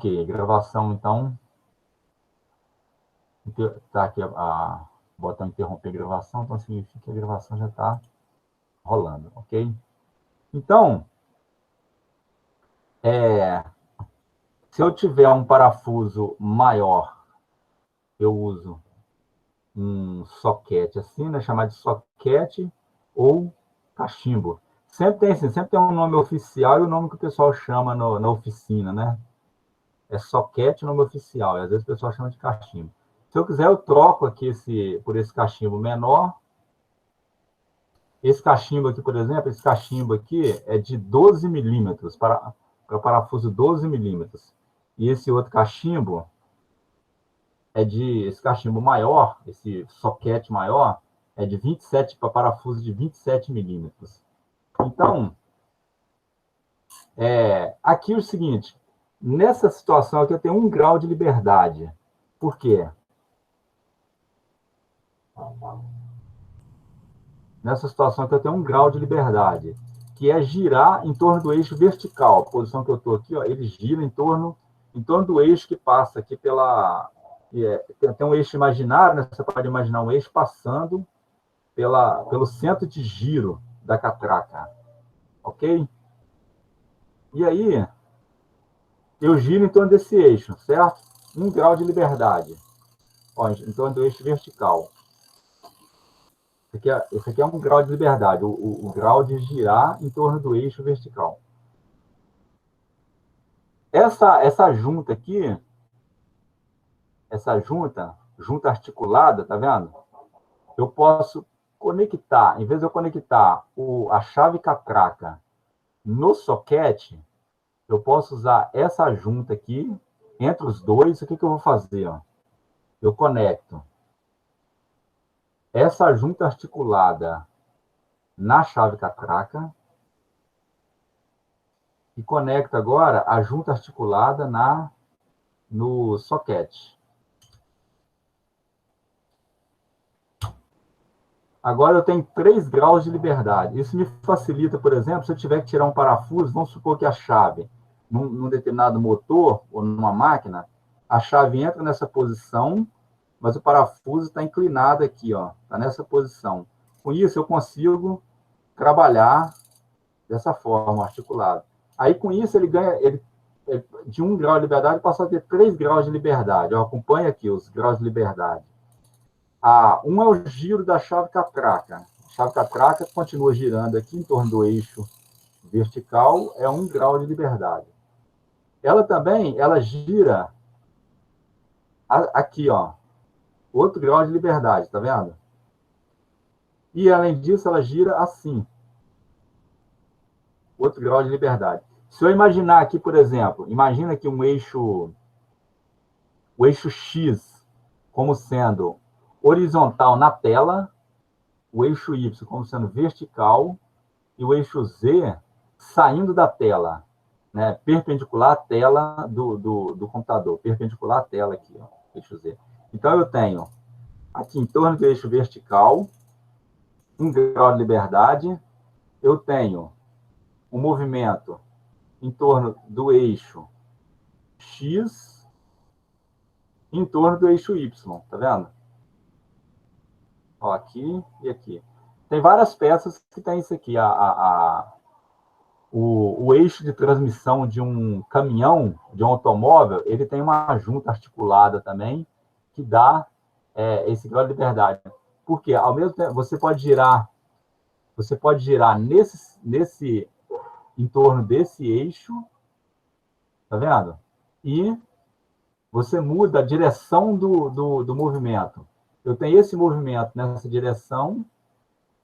Ok, gravação, então. Está aqui o botão interromper gravação, então significa que a gravação já está rolando, ok? Então, se eu tiver um parafuso maior, eu uso um soquete assim, né? Chamado de soquete ou cachimbo. Sempre tem um nome oficial e o nome que o pessoal chama na oficina, né? É soquete o nome oficial, e às vezes o pessoal chama de cachimbo. Se eu quiser, eu troco aqui por esse cachimbo menor. Esse cachimbo aqui, por exemplo, esse cachimbo aqui é de 12 milímetros, para parafuso 12 milímetros. E esse outro cachimbo esse cachimbo maior, esse soquete maior, é de 27, para parafuso de 27 milímetros. Então, aqui é o seguinte, nessa situação aqui eu tenho 1 grau de liberdade. Por quê? Nessa situação aqui eu tenho 1 grau de liberdade, que é girar em torno do eixo vertical. A posição que eu estou aqui, ó, ele gira em torno do eixo que passa aqui pela... tem um eixo imaginário, né? Você pode imaginar um eixo passando pelo centro de giro da catraca, ok? E aí, eu giro em torno desse eixo, certo? 1 grau de liberdade, ó, em torno do eixo vertical. Esse aqui é 1 grau de liberdade, o grau de girar em torno do eixo vertical. Essa junta aqui, junta articulada, tá vendo? Eu posso conectar, em vez de eu conectar a chave catraca no soquete, eu posso usar essa junta aqui, entre os dois, o que eu vou fazer? Ó? Eu conecto essa junta articulada na chave catraca e conecto agora a junta articulada no soquete. Agora eu tenho 3 graus de liberdade. Isso me facilita, por exemplo, se eu tiver que tirar um parafuso, vamos supor que a chave, num determinado motor ou numa máquina, a chave entra nessa posição, mas o parafuso está inclinado aqui, ó, está nessa posição. Com isso, eu consigo trabalhar dessa forma, articulado. Aí, com isso, ele ganha, de 1 grau de liberdade, passa a ter 3 graus de liberdade. Ó, acompanha aqui os graus de liberdade. Um é o giro da chave catraca. A chave catraca continua girando aqui em torno do eixo vertical, é 1 grau de liberdade. Ela gira aqui, ó, outro grau de liberdade, tá vendo? E, além disso, ela gira assim, outro grau de liberdade. Se eu imaginar aqui, por exemplo, imagina aqui o eixo X como sendo horizontal na tela, o eixo Y como sendo vertical e o eixo Z saindo da tela, né, perpendicular à tela do computador, perpendicular à tela aqui, ó, eixo Z. Então, eu tenho aqui em torno do eixo vertical, 1 grau de liberdade, eu tenho um movimento em torno do eixo X, em torno do eixo Y, tá vendo? Ó, aqui e aqui. Tem várias peças que tem isso aqui. O eixo de transmissão de um caminhão, de um automóvel, ele tem uma junta articulada também, que dá esse grau de liberdade. Porque, ao mesmo tempo, você pode girar em torno desse eixo, tá vendo? E você muda a direção do movimento. Eu tenho esse movimento nessa direção,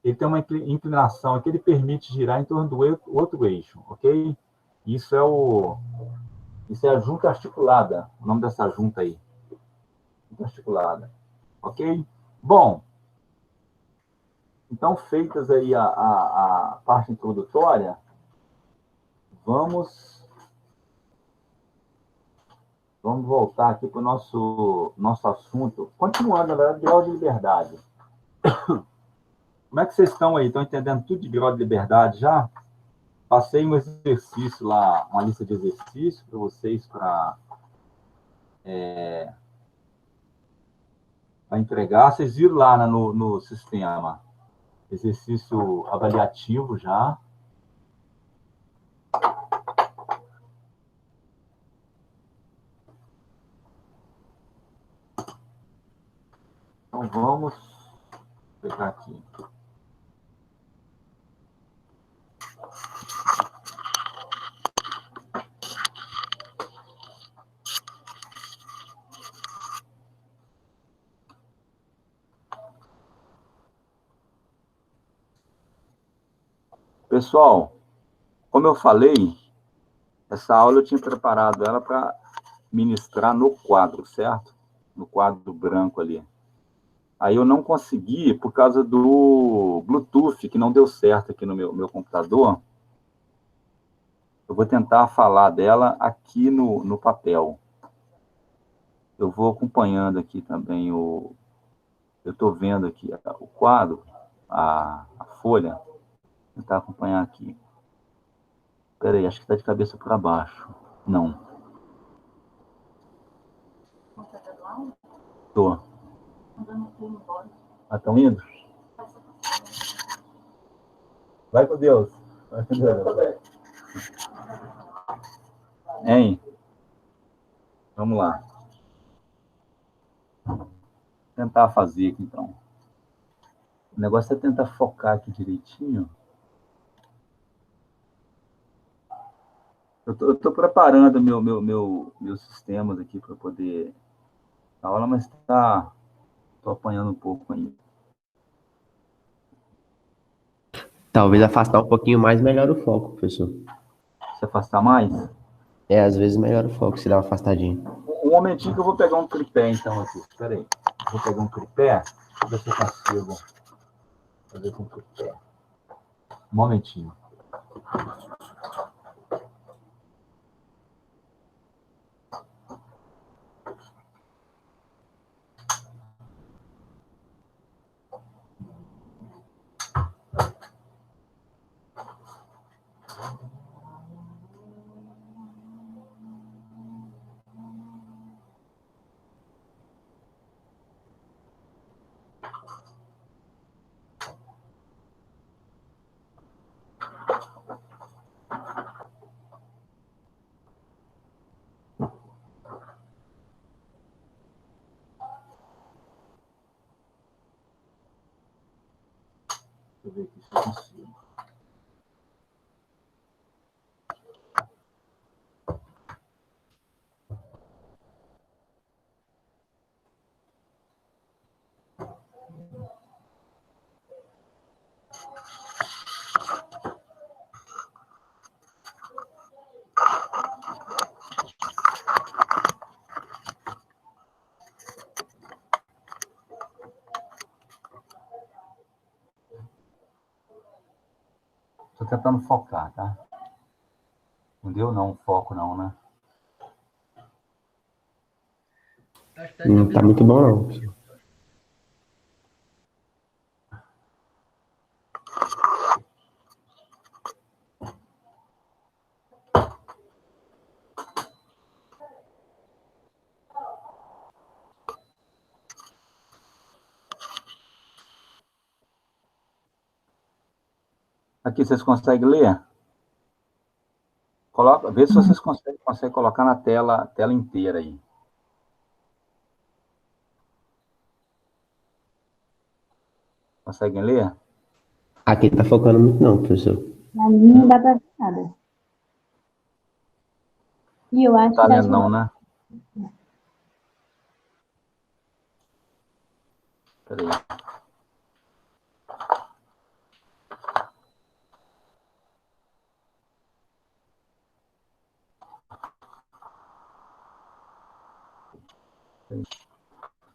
ele tem uma inclinação que ele permite girar em torno do outro eixo, ok? Isso é a junta articulada, o nome dessa junta aí. Junta articulada, ok? Bom, então, feitas aí a parte introdutória, vamos voltar aqui para o nosso assunto. Continuando, na verdade, grau de liberdade. Como é que vocês estão aí? Estão entendendo tudo de grau de liberdade já? Passei um exercício lá, uma lista de exercícios para vocês, para para entregar. Vocês viram lá no sistema, exercício avaliativo já. Então, vamos pegar aqui. Pessoal, como eu falei, essa aula eu tinha preparado ela para ministrar no quadro, certo? No quadro branco ali. Aí eu não consegui por causa do Bluetooth, que não deu certo aqui no meu computador. Eu vou tentar falar dela aqui no papel. Eu vou acompanhando aqui também eu estou vendo aqui o quadro, a folha, vou tentar acompanhar aqui. Espera aí, acho que está de cabeça para baixo. Não. Estou. Ah, estão indo? Vai com Deus. Vai com Deus. Hein? Vamos lá. Vou tentar fazer aqui, então. O negócio é tentar focar aqui direitinho. Eu tô preparando meus sistemas aqui para poder dar aula, mas tô apanhando um pouco ainda. Talvez afastar um pouquinho mais melhora o foco, professor. Se afastar mais? É, às vezes melhora o foco se dá uma afastadinha. Um momentinho que eu vou pegar um tripé, então, aqui. Espera aí. Vou pegar um tripé. Deixa eu ver se eu consigo fazer com tripé. Um momentinho. Deixa eu ver aqui se eu consigo. Estou tentando focar, tá? Não deu não, foco não, né? Não tá muito bom, não, professor. Aqui, vocês conseguem ler? Coloca, vê se vocês conseguem colocar na tela inteira aí. Conseguem ler? Aqui tá focando muito, não, professor. Na minha não dá pra ver nada. E eu Não acho tá que tá lendo não, de... né? Peraí.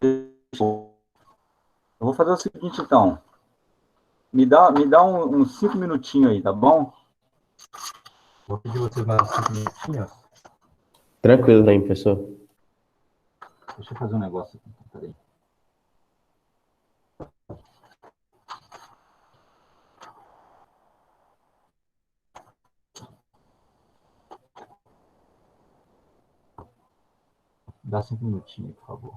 Eu vou fazer o seguinte, então. Me dá uns 5 minutinhos aí, tá bom? Vou pedir vocês mais uns 5 minutinhos. Tranquilo, né, professor? Deixa eu fazer um negócio aqui. Peraí. Dá 5 minutinhos, por favor.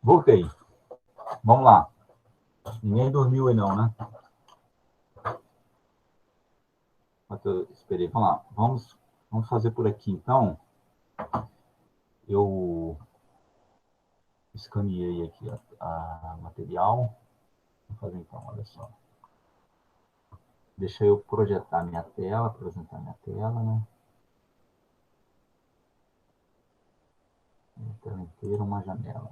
Voltei. Vamos lá. Ninguém dormiu aí não, né? Eu esperei. Vamos lá. Vamos fazer por aqui, então. Eu escaneei aqui a material. Vou fazer então, olha só. Deixa eu projetar minha tela, apresentar minha tela, né? Minha tela inteira, uma janela.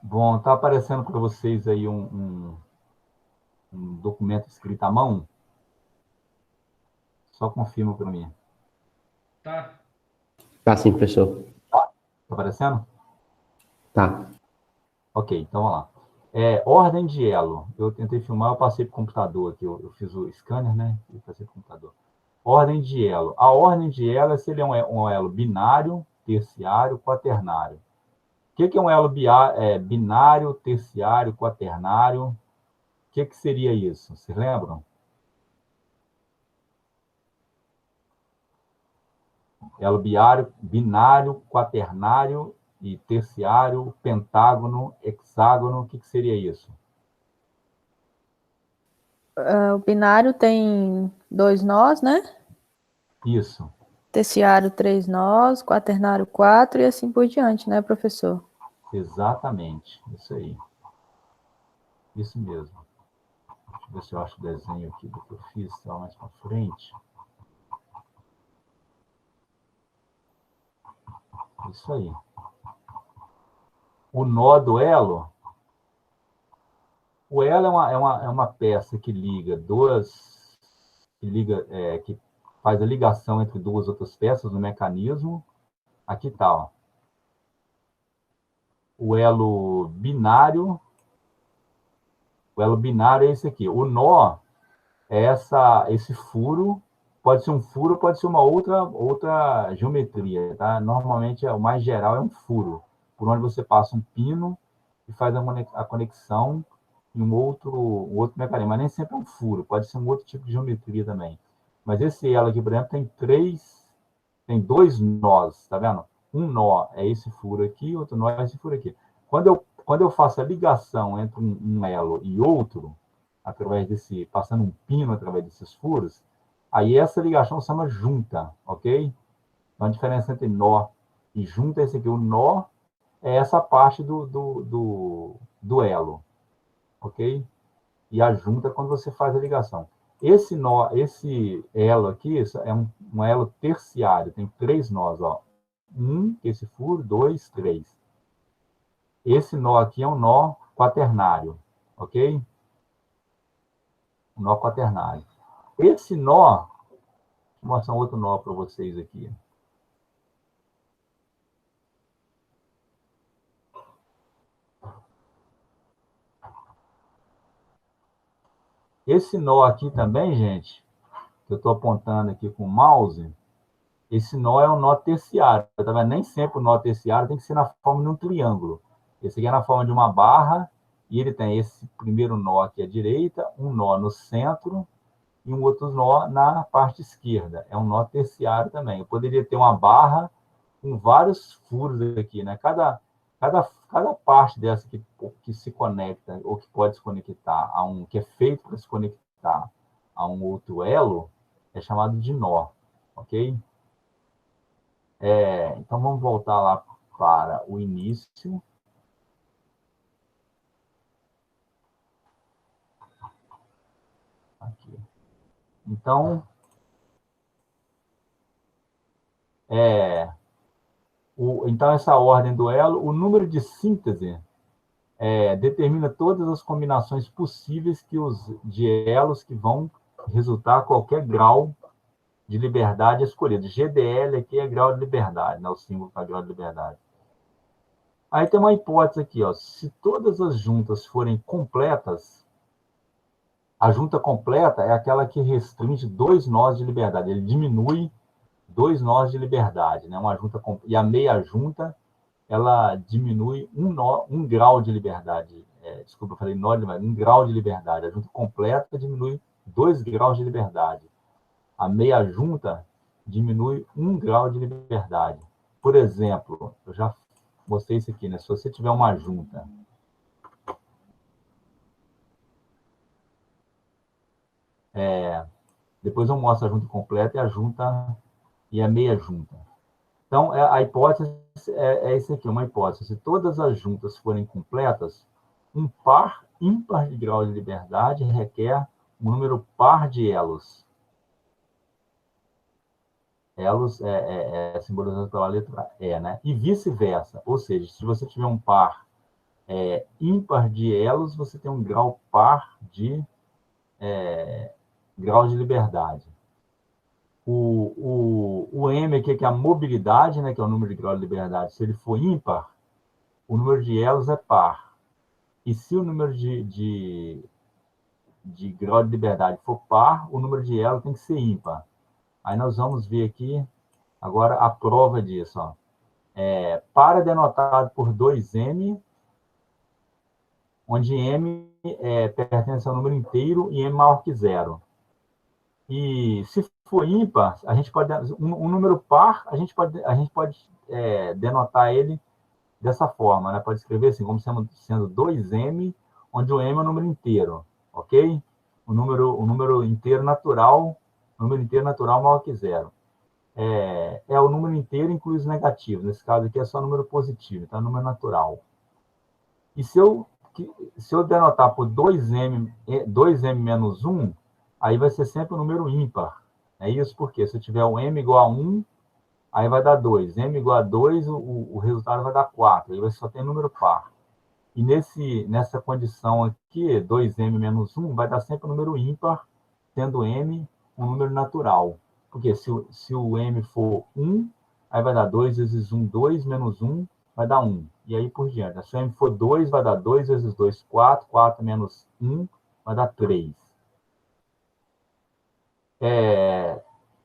Bom, está aparecendo para vocês aí um documento escrito à mão? Só confirma para mim. Tá. Tá sim, professor. Tá aparecendo? Tá. Ok, então vamos lá. Ordem de elo. Eu tentei filmar, eu passei para o computador aqui. Eu fiz o scanner, né? E passei para o computador. Ordem de elo. A ordem de elo é se ele é um elo binário, terciário, quaternário. O que é um elo binário, terciário, quaternário? O que seria isso? Vocês lembram? Elo binário, quaternário e terciário, pentágono, hexágono. O que seria isso? O binário tem 2 nós, né? Isso. Terciário, 3 nós, quaternário, 4 e assim por diante, né, professor? Exatamente. Isso aí. Isso mesmo. Deixa eu ver se eu acho o desenho aqui do que eu fiz, lá mais para frente. Isso aí. O nó do elo. O elo é uma peça que liga que faz a ligação entre duas outras peças no mecanismo. Aqui está, ó. O elo binário é esse aqui. O nó é esse furo. Pode ser um furo, pode ser uma outra geometria, tá? Normalmente, o mais geral é um furo, por onde você passa um pino e faz a conexão em um outro mecanismo. Mas nem sempre é um furo, pode ser um outro tipo de geometria também. Mas esse elo aqui, por exemplo, tem 2 nós, tá vendo? Um nó é esse furo aqui, outro nó é esse furo aqui. Quando eu faço a ligação entre um elo e outro, passando um pino através desses furos, aí essa ligação se chama junta, ok? Então a diferença entre nó e junta é esse aqui. O nó é essa parte do elo, ok? E a junta é quando você faz a ligação. Esse elo aqui é um elo terciário, tem 3 nós, ó. Esse furo, 2, 3. Esse nó aqui é um nó quaternário, ok? Um nó quaternário. Esse nó, vou mostrar um outro nó para vocês aqui. Esse nó aqui também, gente, que eu estou apontando aqui com o mouse, esse nó é um nó terciário. Tá vendo? Nem sempre o nó terciário tem que ser na forma de um triângulo. Esse aqui é na forma de uma barra, e ele tem esse primeiro nó aqui à direita, um nó no centro e um outro nó na parte esquerda. É um nó terciário também. Eu poderia ter uma barra com vários furos aqui, né? Cada parte dessa que se conecta ou que pode se conectar que é feito para se conectar a um outro elo é chamado de nó, ok? Então vamos voltar lá para o início. Aqui. Então, então essa ordem do elo, o número de síntese determina todas as combinações possíveis de elos que vão resultar qualquer grau de liberdade escolhido. GDL aqui é grau de liberdade, né? O símbolo para grau de liberdade. Aí tem uma hipótese aqui, ó. Se todas as juntas forem completas, a junta completa é aquela que restringe 2 nós de liberdade. Ele diminui 2 nós de liberdade, né? Uma junta e a meia junta ela diminui um grau de liberdade. Desculpa, eu falei nó, mas 1 grau de liberdade. A junta completa diminui 2 graus de liberdade. A meia junta diminui 1 grau de liberdade. Por exemplo, eu já mostrei isso aqui, né? Se você tiver uma junta, depois eu mostro a junta completa e a meia junta. Então, a hipótese é esse aqui, uma hipótese. Se todas as juntas forem completas, um par ímpar de grau de liberdade requer um número par de elos. Elos é simbolizado pela letra E, né? E vice-versa. Ou seja, se você tiver um par ímpar de elos, você tem um grau par de grau de liberdade. O M aqui, que é a mobilidade, né, que é o número de grau de liberdade, se ele for ímpar, o número de elos é par. E se o número de grau de liberdade for par, o número de elos tem que ser ímpar. Aí nós vamos ver aqui agora a prova disso. Ó. Par é denotado por 2M, onde M pertence ao número inteiro e M maior que zero. E se for ímpar, a gente pode um número par, a gente pode denotar ele dessa forma, né? Pode escrever assim, como sendo 2M, onde o M é o número inteiro, ok? O número inteiro natural maior que zero. O número inteiro inclui os negativos. Nesse caso aqui é só número positivo, então é número natural. E se eu denotar por 2M menos 1, aí vai ser sempre um número ímpar. É isso porque se eu tiver o M igual a 1, aí vai dar 2. M igual a 2, o resultado vai dar 4. Aí você só tem número par. E nessa condição aqui, 2M menos 1, vai dar sempre um número ímpar, sendo M um número natural. Porque se o M for 1, aí vai dar 2 vezes 1, 2, menos 1, vai dar 1. E aí por diante. Se o M for 2, vai dar 2 vezes 2, 4. 4 menos 1, vai dar 3.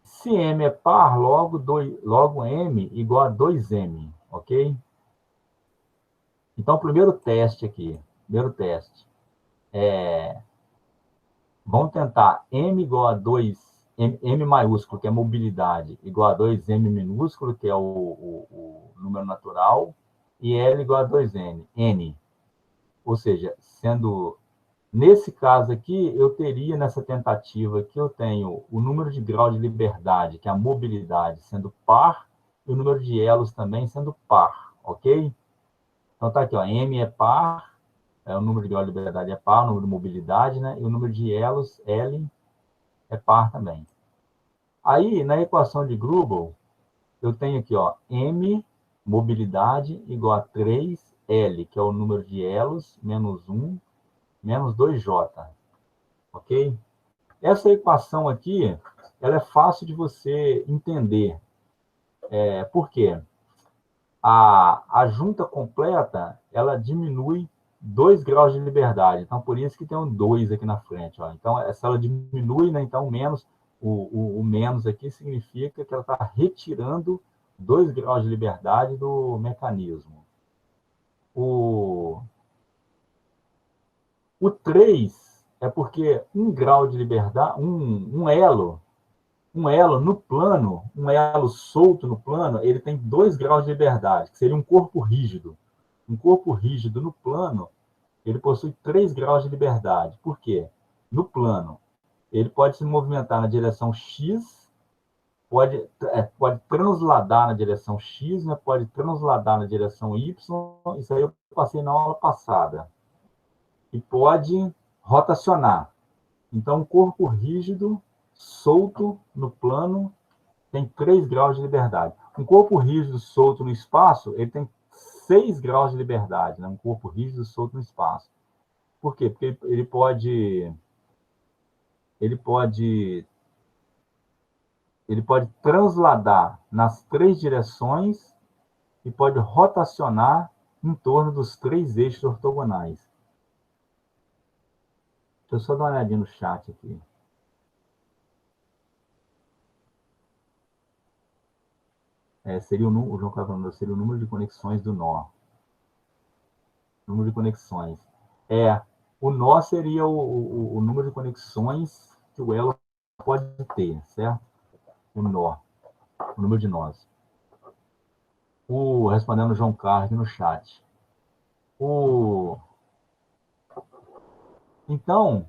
Se M é par, logo M igual a 2M, ok? Então, primeiro teste aqui. Vamos tentar M igual a 2, M maiúsculo, que é mobilidade, igual a 2M minúsculo, que é o número natural, e L igual a 2N, N. Ou seja, nesse caso aqui, eu teria, nessa tentativa aqui, eu tenho o número de grau de liberdade, que é a mobilidade, sendo par, e o número de elos também sendo par, ok? Então tá aqui, ó, M é par, o número de grau de liberdade é par, o número de mobilidade, né? E o número de elos, L, é par também. Aí, na equação de Grubel, eu tenho aqui, ó, M, mobilidade, igual a 3L, que é o número de elos, menos 1, menos 2J. Ok? Essa equação aqui, ela é fácil de você entender. Por quê? A junta completa, ela diminui 2 graus de liberdade. Então, por isso que tem um 2 aqui na frente. Ó. Então, se ela diminui, né, então menos, o menos aqui significa que ela está retirando 2 graus de liberdade do mecanismo. O 3 é porque 1 grau de liberdade, um elo no plano, um elo solto no plano, ele tem 2 graus de liberdade, que seria um corpo rígido. Um corpo rígido no plano, ele possui 3 graus de liberdade. Por quê? No plano, ele pode se movimentar na direção X, pode transladar na direção X, né? Pode transladar na direção Y, isso aí eu passei na aula passada. E pode rotacionar. Então, um corpo rígido, solto no plano, tem 3 graus de liberdade. Um corpo rígido solto no espaço, ele tem 6 graus de liberdade, né? Um corpo rígido solto no espaço. Por quê? Porque ele pode transladar nas 3 direções e pode rotacionar em torno dos 3 eixos ortogonais. Deixa eu só dar uma olhadinha no chat aqui. seria o João Carlos falando, seria o número de conexões do nó. Número de conexões. O nó seria o número de conexões que o elo pode ter, certo? O nó. O número de nós. Respondendo o João Carlos aqui no chat. Então,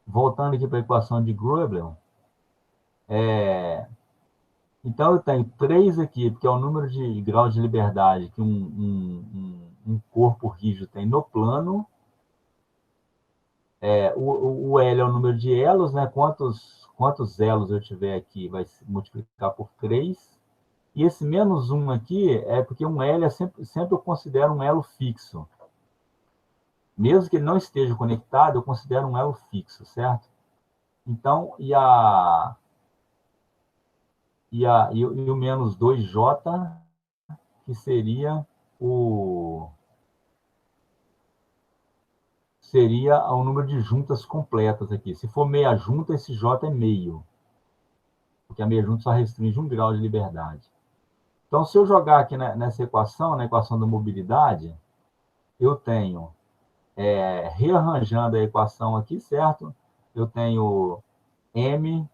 voltando aqui para a equação de Gröbel, então eu tenho 3 aqui, porque é o número de graus de liberdade que um corpo rígido tem no plano. O L é o número de elos, né? Quantos elos eu tiver aqui vai se multiplicar por 3. E esse menos 1 aqui é porque um L sempre eu considero um elo fixo. Mesmo que ele não esteja conectado, eu considero um elo fixo, certo? Então, e o menos 2J, que seria o número de juntas completas aqui. Se for meia junta, esse J é meio. Porque a meia junta só restringe 1 grau de liberdade. Então, se eu jogar aqui nessa equação, na equação da mobilidade, eu tenho, rearranjando a equação aqui, certo? Eu tenho M,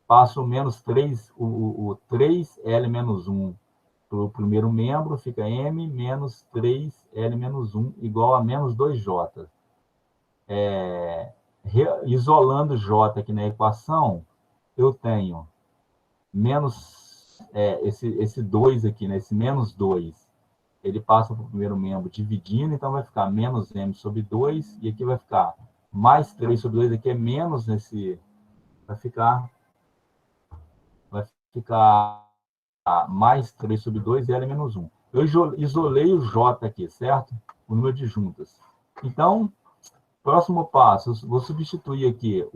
passo o menos 3, o 3L menos 1 para o primeiro membro, fica M menos 3L menos 1 igual a menos 2J. Isolando J aqui na equação, eu tenho menos esse 2 aqui, né? Esse menos 2, ele passa para o primeiro membro dividindo, então vai ficar menos M sobre 2, e aqui vai ficar mais 3 sobre 2, aqui é menos vai ficar mais 3 sobre 2 e L menos 1. Eu isolei o J aqui, certo? O número de juntas. Então, próximo passo, vou substituir aqui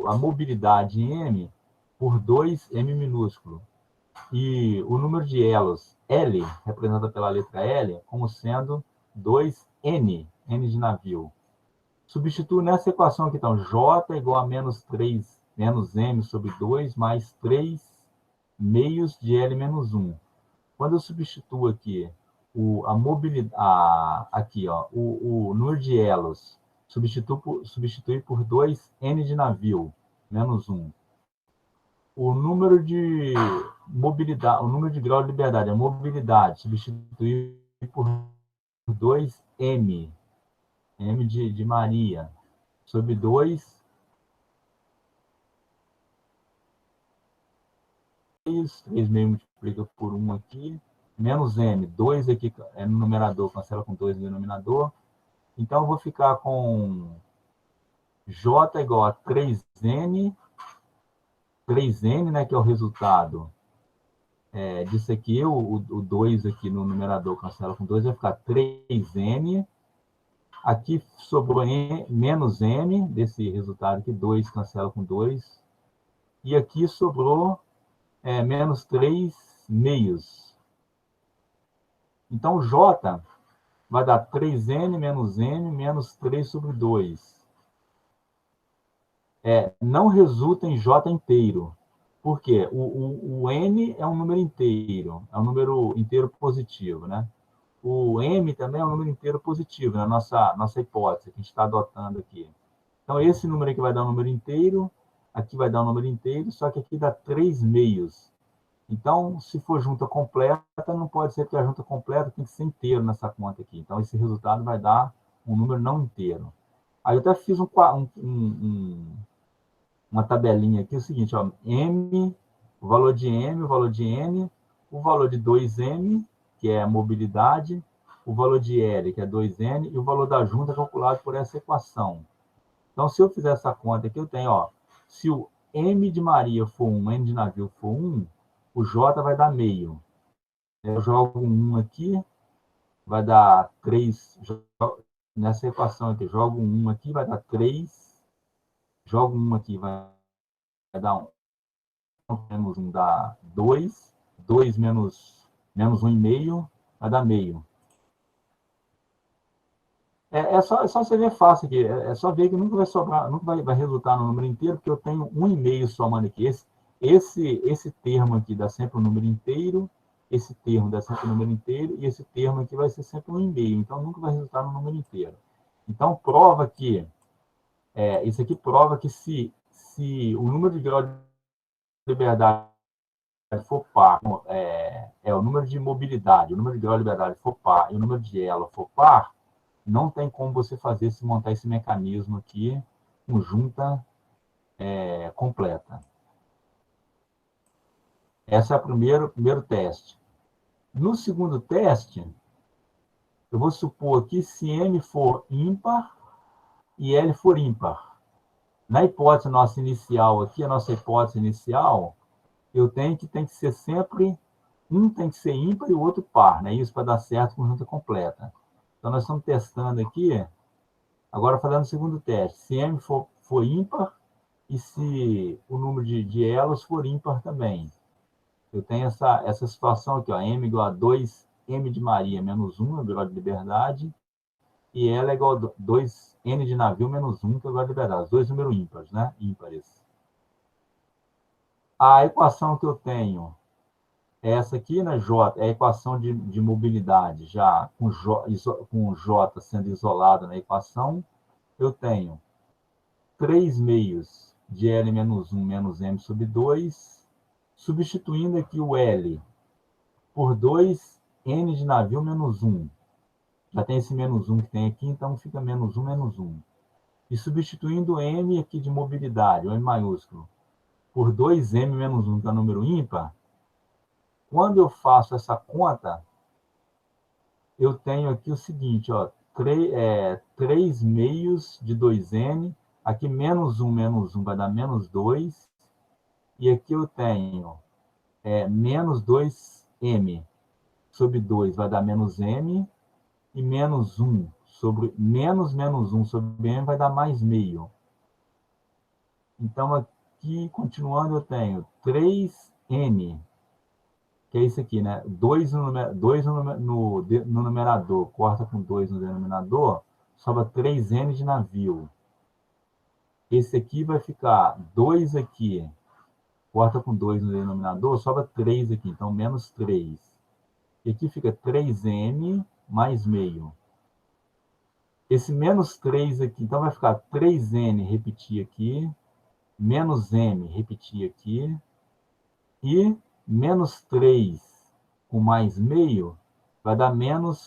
a mobilidade em M por 2M minúsculo. E o número de elos, L, representado pela letra L, como sendo 2N, N de navio. Substituo nessa equação aqui, então, J igual a menos 3, menos M sobre 2, mais 3 meios de L menos 1. Quando eu substituo aqui a mobilidade, aqui, ó, o número de elos, substituir por 2N de navio, menos 1. O número de mobilidade, o número de grau de liberdade, a mobilidade, substituir por 2M, M de Maria, sobre 2, 3 meio multiplica por 1 aqui, menos M, 2 aqui é no numerador, cancela com 2 no denominador. Então, eu vou ficar com J igual a 3N, né, que é o resultado disso aqui, o 2 aqui no numerador cancela com 2, vai ficar 3N. Aqui sobrou menos M, desse resultado aqui, 2 cancela com 2. E aqui sobrou menos 3 meios. Então, J vai dar 3N menos M menos 3 sobre 2. Não resulta em J inteiro. Por quê? O N é um número inteiro, é um número inteiro positivo, né? O M também é um número inteiro positivo, na nossa hipótese, que a gente está adotando aqui. Então, esse número aqui vai dar um número inteiro, aqui vai dar um número inteiro, só que aqui dá 3 meios. Então, se for junta completa, não pode ser que a junta completa tem que ser inteiro nessa conta aqui. Então, esse resultado vai dar um número não inteiro. Aí eu até fiz uma tabelinha aqui, é o seguinte, ó, M, o valor de M, o valor de N, o valor de 2M, que é a mobilidade, o valor de L, que é 2N, e o valor da junta calculado por essa equação. Então, se eu fizer essa conta aqui, eu tenho, ó, se o M de Maria for 1, N de navio for 1, o J vai dar meio. Eu jogo 1 aqui, vai dar 3, nessa equação aqui, jogo 1 aqui, vai dar 3, jogo 1 aqui, vai dar 1, menos 1 dá 2, 2 menos 1,5 vai dar meio. É só você ver fácil aqui, é só ver que nunca vai sobrar, nunca vai resultar no número inteiro, porque eu tenho 1,5 somando aqui. esse termo aqui dá sempre um número inteiro, esse termo dá sempre um número inteiro, e esse termo aqui vai ser sempre um e-mail, então nunca vai resultar no número inteiro. Então, prova que, isso aqui prova que se o número de grau de liberdade for par, o número de mobilidade, o número de grau de liberdade for par e o número de elo for par, não tem como você montar esse mecanismo aqui com junta completa. Esse é o primeiro teste. No segundo teste, eu vou supor aqui se M for ímpar e L for ímpar. Na hipótese nossa inicial aqui, a nossa hipótese inicial, eu tenho que tem que ser sempre, um tem que ser ímpar e o outro par, né? Isso para dar certo com junta completa. Então, nós estamos testando aqui, agora fazendo o segundo teste, se M for ímpar e se o número de elos for ímpar também. Eu tenho essa situação aqui, ó, M igual a 2M de Maria menos 1, é o grau de liberdade, e L é igual a 2N de navio menos 1, que é o grau de liberdade. Os dois números ímpares, né? Ímpares. A equação que eu tenho é essa aqui, né? J, é a equação de mobilidade, já com J sendo isolado na equação, eu tenho 3 meios de L menos 1 menos M sobre 2, substituindo aqui o L por 2N de navio menos 1. Já tem esse menos 1 que tem aqui, então fica menos 1, menos 1. E substituindo o M aqui de mobilidade, o M maiúsculo, por 2M menos 1, que é o número ímpar, quando eu faço essa conta, eu tenho aqui o seguinte, ó, 3 meios de 2N, aqui menos 1 vai dar menos 2, e aqui eu tenho menos 2M sobre 2 vai dar menos M, e menos 1 sobre menos 1 sobre M vai dar mais meio. Então, aqui, continuando, eu tenho 3N, que é isso aqui, né? 2 no numerador, corta com 2 no denominador, sobra 3N de navio. Esse aqui vai ficar 2 aqui, corta com 2 no denominador, sobra 3 aqui, então menos 3. E aqui fica 3M mais meio. Esse menos 3 aqui, então vai ficar 3N, repetir aqui, menos M, repetir aqui, e menos 3 com mais meio, vai dar menos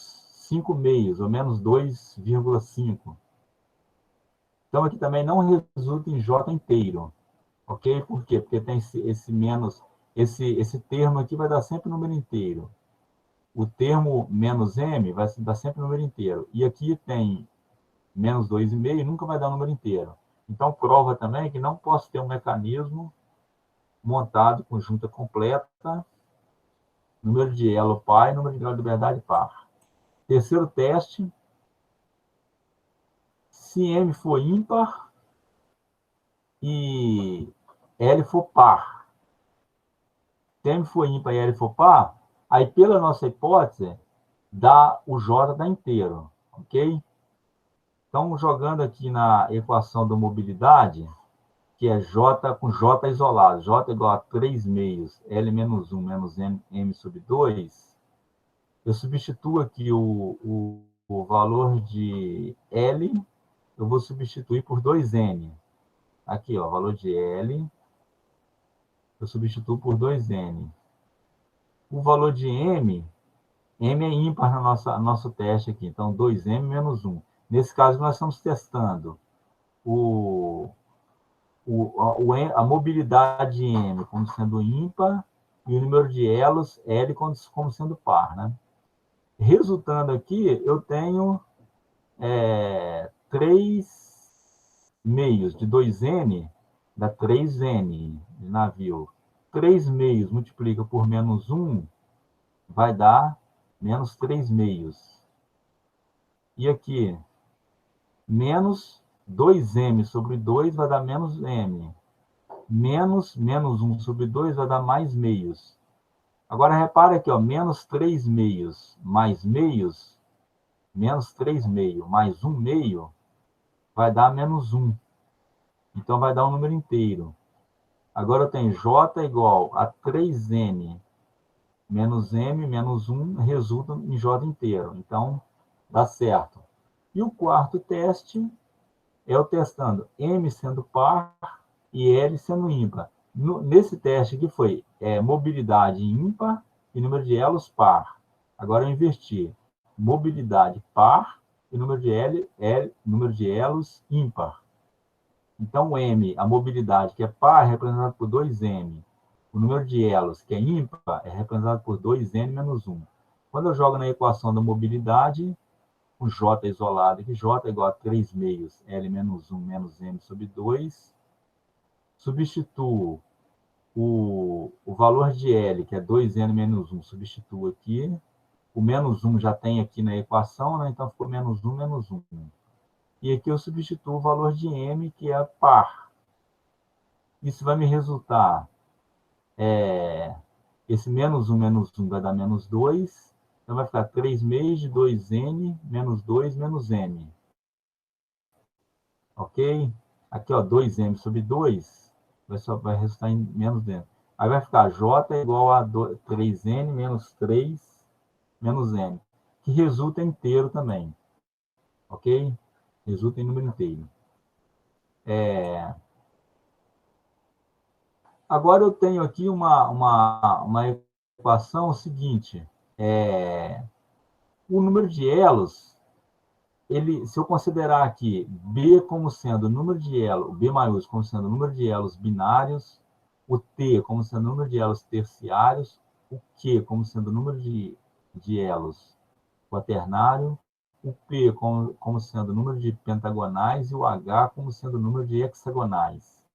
5 meios, ou menos 2,5. Então, aqui também não resulta em J inteiro, ok? Por quê? Porque tem esse menos, esse termo aqui vai dar sempre número inteiro. O termo menos M vai dar sempre número inteiro. E aqui tem menos 2,5, nunca vai dar número inteiro. Então, prova também que não posso ter um mecanismo montado com junta completa, número de elo par e número de grau de liberdade par. Terceiro teste, se M for ímpar e L for par. Se M for ímpar e L for par, aí pela nossa hipótese, o J dá inteiro, ok? Então, jogando aqui na equação da mobilidade, que é J com J isolado, J igual a 3 meios, L menos 1 menos M sobre 2, eu substituo aqui o valor de L, eu vou substituir por 2N. Aqui, ó, o valor de L, eu substituo por 2N. O valor de M é ímpar no nosso teste aqui, então 2M menos 1. Nesse caso, nós estamos testando a mobilidade de M como sendo ímpar e o número de elos L como sendo par, né? Resultando aqui, eu tenho 3 meios de 2N, dá 3N de navio. 3 meios multiplica por menos 1, vai dar menos 3 meios. E aqui, menos 2M sobre 2 vai dar menos M. Menos 1 sobre 2 vai dar mais meios. Agora, repara aqui, ó, menos 3 meios mais meios, menos 3 meio mais 1 meio, vai dar menos 1. Então, vai dar um número inteiro. Agora eu tenho J igual a 3N menos M menos 1 resulta em J inteiro. Então, dá certo. E o quarto teste é eu testando M sendo par e L sendo ímpar. Nesse teste aqui foi mobilidade ímpar e número de elos par. Agora eu inverti. Mobilidade par e número número de elos ímpar. Então, o M, a mobilidade, que é par, é representado por 2M. O número de elos, que é ímpar, é representado por 2N menos 1. Quando eu jogo na equação da mobilidade, o J isolado aqui, J é igual a 3 meios, L menos 1 menos M sobre 2. Substituo o valor de L, que é 2N menos 1, substituo aqui. O menos 1 já tem aqui na equação, né? Então ficou menos 1, menos 1. E aqui eu substituo o valor de M, que é par. Isso vai me resultar, esse menos 1 vai dar menos 2, então vai ficar 3 meios de 2N menos 2 menos M. Ok? Aqui, ó, 2M sobre 2 vai resultar em menos M. Aí vai ficar J igual a 3N menos 3 menos M, que resulta em inteiro também. Ok? Resulta em número inteiro. Agora eu tenho aqui uma equação seguinte. O número de elos, se eu considerar aqui B como sendo o número de elos, B maiúsculo como sendo o número de elos binários, o T como sendo o número de elos terciários, o Q como sendo o número de elos quaternário, o P como sendo o número de pentagonais e o H como sendo o número de hexagonais.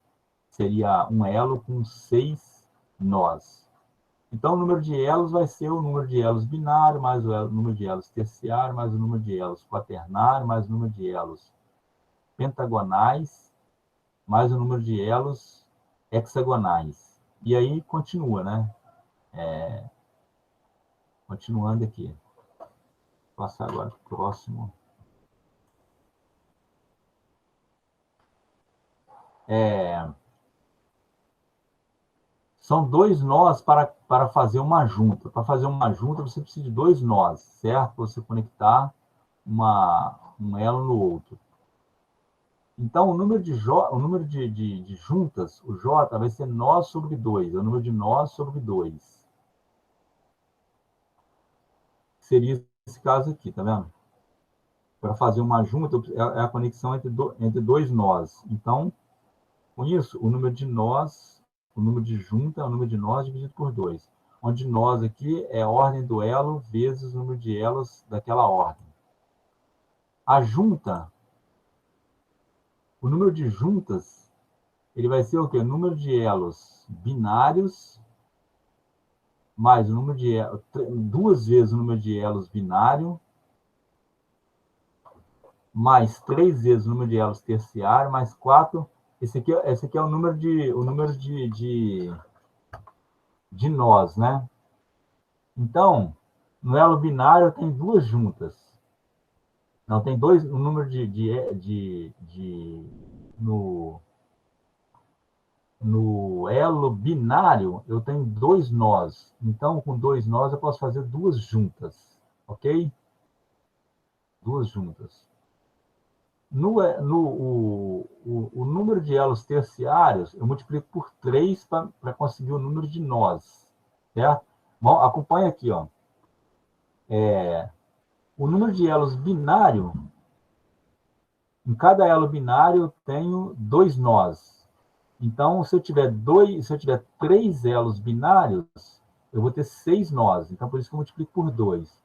Seria um elo com 6 nós. Então, o número de elos vai ser o número de elos binário, mais o número de elos terciário, mais o número de elos quaternário, mais o número de elos pentagonais, mais o número de elos hexagonais. E aí, continua, né? Continuando aqui. Vou passar agora para o próximo. São 2 nós para fazer uma junta. Para fazer uma junta, você precisa de 2 nós, certo? Para você conectar um elo no outro. Então, o número de juntas, o J, vai ser nós sobre 2. É o número de nós sobre 2. Seria esse caso aqui, tá vendo? Para fazer uma junta, é a conexão entre 2 nós. Então, com isso, o número de nós, o número de junta é o número de nós dividido por 2. Onde nós aqui é a ordem do elo vezes o número de elos daquela ordem. A junta, o número de juntas, ele vai ser o quê? O número de elos binários mais o número de elos, 2 vezes o número de elos binário, mais 3 vezes o número de elos terciário, mais 4. Esse aqui é o número de nós, né? Então, no elo binário tem 2 juntas. Não, tem 2, o número no elo binário, eu tenho 2 nós. Então, com 2 nós, eu posso fazer 2 juntas. Ok? 2 juntas. O número de elos terciários, eu multiplico por 3 para conseguir o número de nós. Certo? Bom, acompanha aqui, ó. O número de elos binário, em cada elo binário, eu tenho 2 nós. Então, se eu tiver 3 elos binários, eu vou ter 6 nós. Então, por isso que eu multiplico por 2.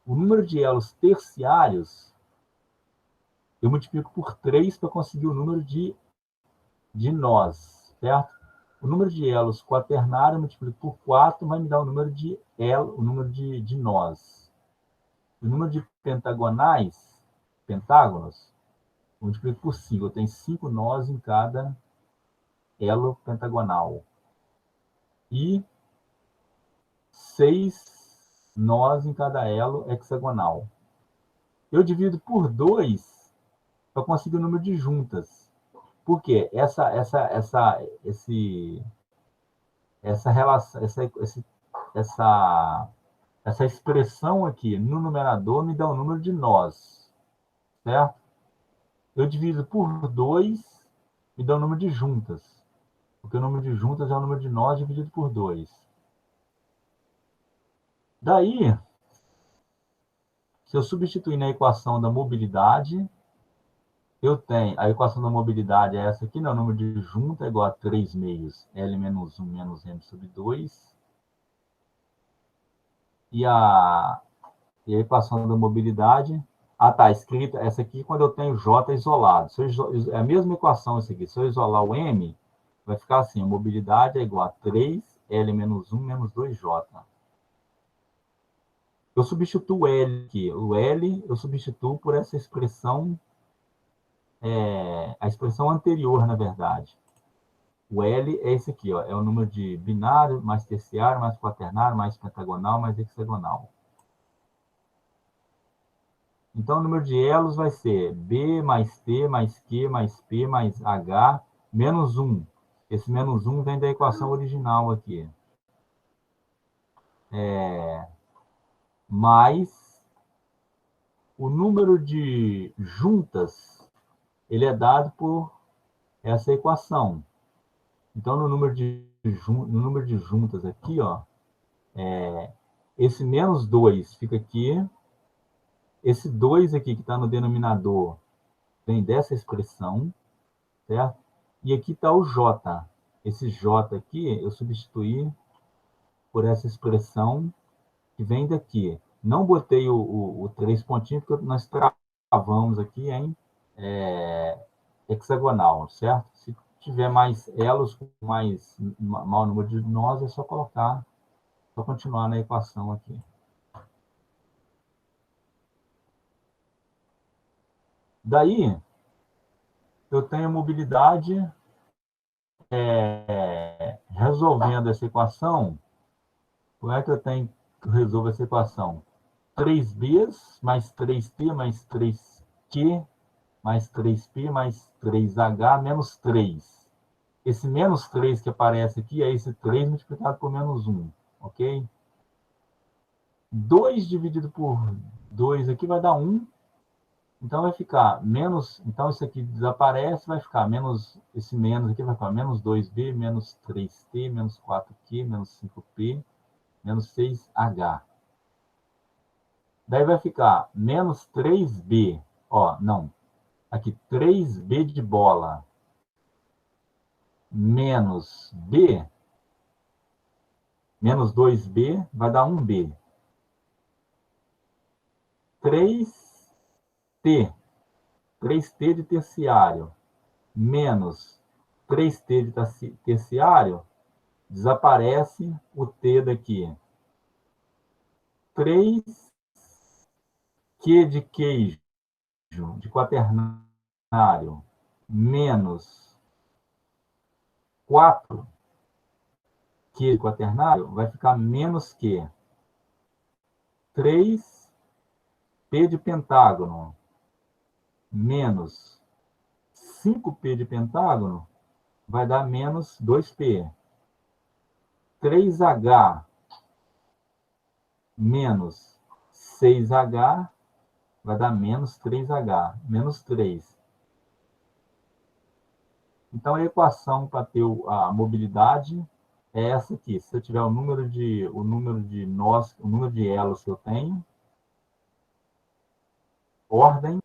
O número de elos terciários, eu multiplico por 3 para conseguir o número de nós, certo? O número de elos quaternário, eu multiplico por 4, vai me dar o número de nós. O número de pentágonos, eu multiplico por 5. Eu tenho 5 nós em cada elo pentagonal. E 6 nós em cada elo hexagonal. Eu divido por 2 para conseguir o número de juntas. Por quê? Essa relação, essa, essa expressão aqui no numerador me dá o número de nós, certo? Eu divido por 2, me dá o número de juntas, porque o número de juntas é o número de nós dividido por 2. Daí, se eu substituir na equação da mobilidade, eu tenho, a equação da mobilidade é essa aqui, né? O número de junta é igual a 3 meios, L menos 1 menos M sobre 2. E a equação da mobilidade, tá, escrita, essa aqui quando eu tenho J isolado. É a mesma equação essa aqui, se eu isolar o M, vai ficar assim, a mobilidade é igual a 3, L menos 1 menos 2J. Eu substituo o L aqui. O L eu substituo por essa expressão, a expressão anterior, na verdade. O L é esse aqui, ó, é o número de binário, mais terciário, mais quaternário, mais pentagonal, mais hexagonal. Então, o número de elos vai ser B mais T mais Q mais P mais H menos 1. Esse menos 1 vem da equação original aqui. Mais o número de juntas, ele é dado por essa equação. Então, no número de juntas aqui, ó, esse menos 2 fica aqui. Esse 2 aqui que está no denominador vem dessa expressão, certo? E aqui está o J. Esse J aqui eu substituí por essa expressão que vem daqui. Não botei o 3 pontinhos, porque nós travamos aqui em hexagonal, certo? Se tiver mais elos, mais maior número de nós, é só colocar, só continuar na equação aqui. Daí, eu tenho mobilidade resolvendo essa equação. Como é que eu tenho que resolver essa equação? 3Bs mais 3T mais 3Q mais 3P mais 3H menos 3. Esse menos 3 que aparece aqui é esse 3 multiplicado por menos 1, ok? 2 dividido por 2 aqui vai dar 1. Então vai ficar menos, então isso aqui desaparece, vai ficar menos, esse menos aqui vai ficar menos 2B, menos 3T, menos 4Q, menos 5P, menos 6H. Daí vai ficar menos 3B, ó, não, aqui 3B de bola, menos B, menos 2B, vai dar 1B. 3T, 3T de terciário, menos 3T de terciário, desaparece o T daqui. 3Q de queijo, de quaternário, menos 4Q de quaternário, vai ficar menos Q. 3P de pentágono, menos 5P de pentágono, vai dar menos 2P. 3H menos 6H vai dar menos 3H, menos 3. Então, a equação para ter a mobilidade é essa aqui. Se eu tiver o número de nós, o número de elos que eu tenho, ordem,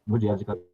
no dia de cabeça.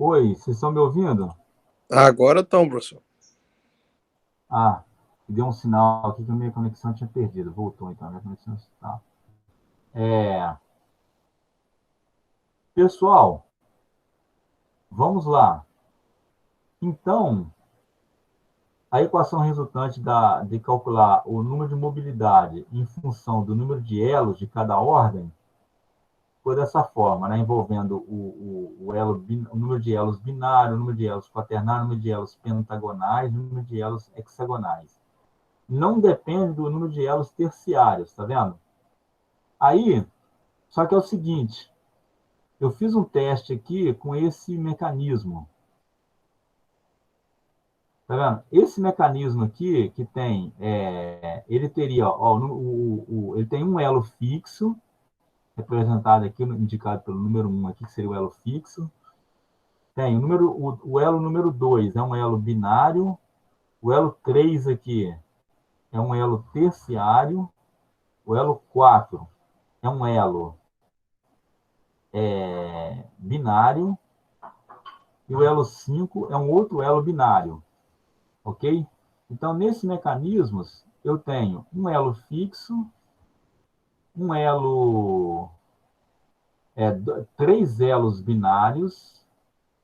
Oi, vocês estão me ouvindo? Agora estão, professor. Ah, deu um sinal aqui que a minha conexão tinha perdido. Voltou, então. Minha conexão está... Pessoal, vamos lá. Então, a equação resultante de calcular o número de mobilidade em função do número de elos de cada ordem foi dessa forma, né? Envolvendo o número de elos binário, o número de elos quaternário, o número de elos pentagonais, o número de elos hexagonais. Não depende do número de elos terciários, tá vendo? Aí, só que é o seguinte, eu fiz um teste aqui com esse mecanismo. Tá vendo? Esse mecanismo aqui, que tem, ele teria, ó, ele tem um elo fixo, representado aqui, indicado pelo número 1 aqui, que seria o elo fixo. Tem o elo número 2 é um elo binário, o elo 3 aqui é um elo terciário, o elo 4 é um elo binário, e o elo 5 é um outro elo binário, ok? Então, nesses mecanismos, eu tenho um elo fixo, um elo, três elos binários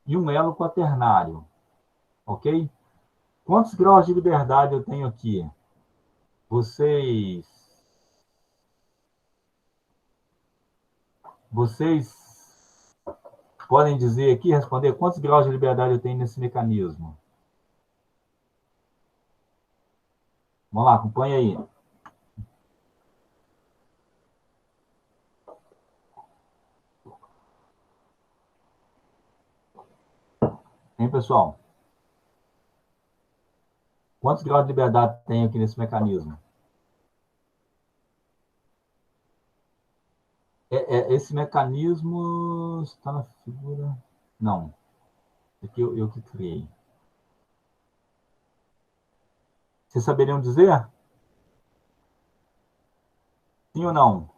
e um elo quaternário, ok? Quantos graus de liberdade eu tenho aqui? Vocês podem dizer aqui, responder, quantos graus de liberdade eu tenho nesse mecanismo? Vamos lá, acompanha aí. Hein, pessoal? Quantos graus de liberdade tem aqui nesse mecanismo? Esse mecanismo está na figura... Não. Aqui eu que criei. Vocês saberiam dizer? Sim ou não?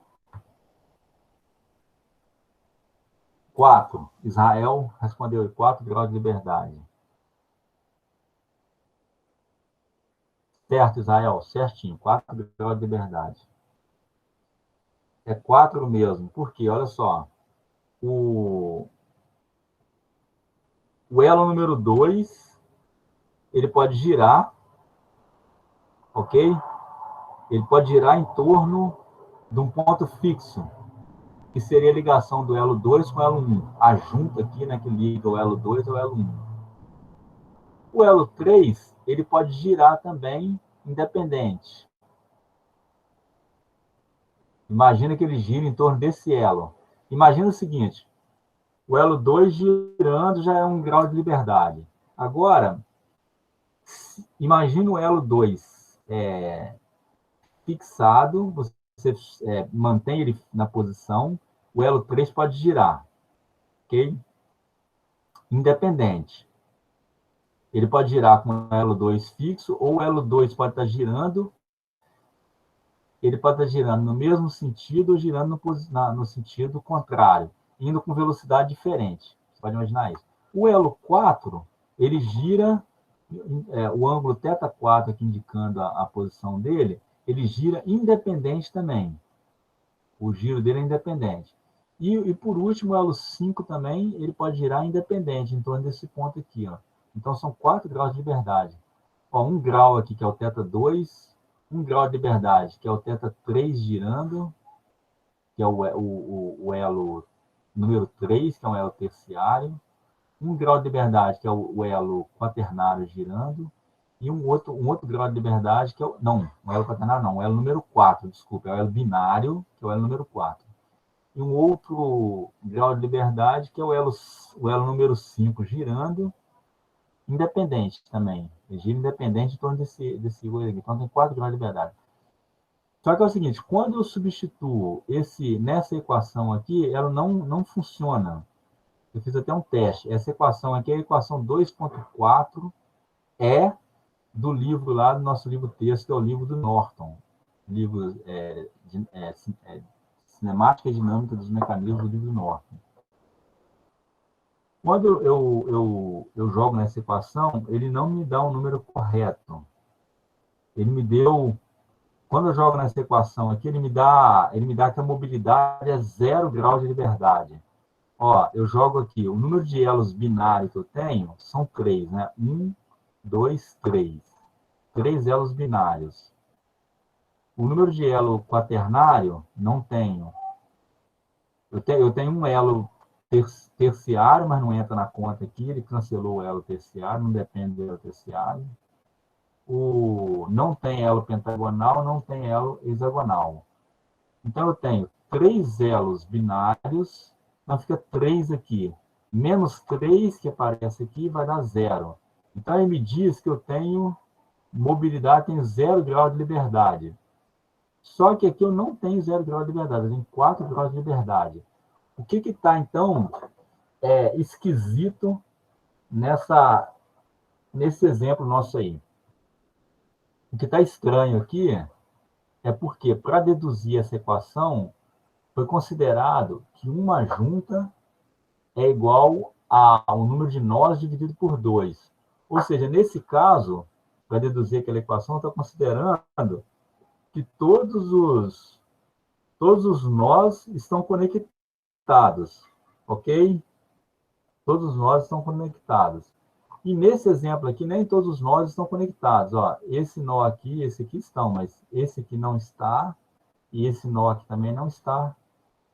4. Israel respondeu 4 graus de liberdade. Certo, Israel, certinho. 4 graus de liberdade. É 4 mesmo. Por quê? Olha só. O elo número 2, ele pode girar, ok? Ele pode girar em torno de um ponto fixo, que seria a ligação do elo 2 com o elo 1. A junta aqui, né, que liga o elo 2 ao elo 1. O elo 3, ele pode girar também independente. Imagina que ele gira em torno desse elo. Imagina o seguinte, o elo 2 girando já é um grau de liberdade. Agora, imagina o elo 2 fixado, você mantém ele na posição, o elo 3 pode girar, ok? Independente. Ele pode girar com o elo 2 fixo, ou o elo 2 pode estar girando, ele pode estar girando no mesmo sentido ou girando no sentido contrário, indo com velocidade diferente. Você pode imaginar isso. O elo 4, ele gira, o ângulo θ4 aqui indicando a posição dele, ele gira independente também. O giro dele é independente. E por último, o elo 5 também, ele pode girar independente, em torno desse ponto aqui. Ó. Então, são 4 graus de liberdade. Ó, 1 grau aqui, que é o θ2, 1 grau de liberdade, que é o θ3 girando, que é o elo número 3, que é um elo terciário. 1 grau de liberdade, que é o elo quaternário girando. E um outro grau de liberdade, que é um elo quaternário não, o elo número 4, desculpa, é o elo binário, que é o elo número 4. E um outro grau de liberdade, que é o elo número 5 girando, independente também. Ele gira independente em torno desse elo aqui. Então tem 4 graus de liberdade. Só que é o seguinte, quando eu substituo nessa equação aqui, ela não funciona. Eu fiz até um teste. Essa equação aqui é a equação 2.4, do livro lá, do nosso livro texto, que é o livro do Norton. Livro Cinemática e Dinâmica dos Mecanismos, do livro do Norton. Quando eu jogo nessa equação, ele não me dá um número correto. Ele me deu... Quando eu jogo nessa equação aqui, ele me dá que a mobilidade é 0 grau de liberdade. Ó, eu jogo aqui, o número de elos binários que eu tenho são 3, né? 1, 2, 3. 3 elos binários. O número de elo quaternário, não tenho. Eu tenho um elo terciário, mas não entra na conta aqui. Ele cancelou o elo terciário, não depende do elo terciário. Não tem elo pentagonal, não tem elo hexagonal. Então, eu tenho 3 elos binários, então fica 3 aqui. Menos 3 que aparece aqui vai dar 0. Então, ele me diz que eu tenho mobilidade, tenho 0 grau de liberdade. Só que aqui eu não tenho 0 grau de liberdade, eu tenho 4 graus de liberdade. O que está, então, esquisito nesse exemplo nosso aí? O que está estranho aqui é porque, para deduzir essa equação, foi considerado que uma junta é igual ao número de nós dividido por 2. Ou seja, nesse caso, para deduzir aquela equação, está considerando que todos os nós estão conectados, ok? Todos os nós estão conectados. E nesse exemplo aqui, nem todos os nós estão conectados. Ó, esse nó aqui, esse aqui estão, mas esse aqui não está, e esse nó aqui também não está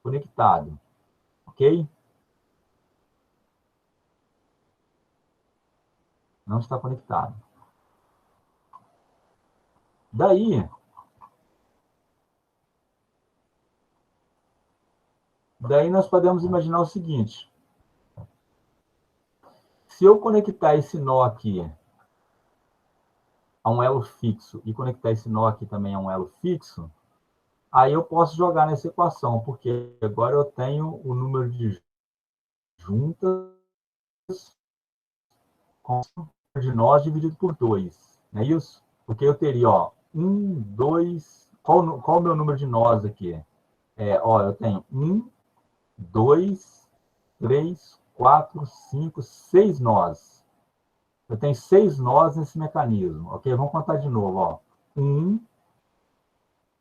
conectado. Ok? Não está conectado. Daí nós podemos imaginar o seguinte. Se eu conectar esse nó aqui a um elo fixo e conectar esse nó aqui também a um elo fixo, aí eu posso jogar nessa equação, porque agora eu tenho o número de juntas com o número de nós dividido por 2. Não é isso? Porque eu teria, ó, 1, 2... Qual o meu número de nós aqui? Ó, eu tenho 1, 2, 3, 4, 5, 6 nós. Eu tenho 6 nós nesse mecanismo. Ok? Vamos contar de novo. Ó. 1.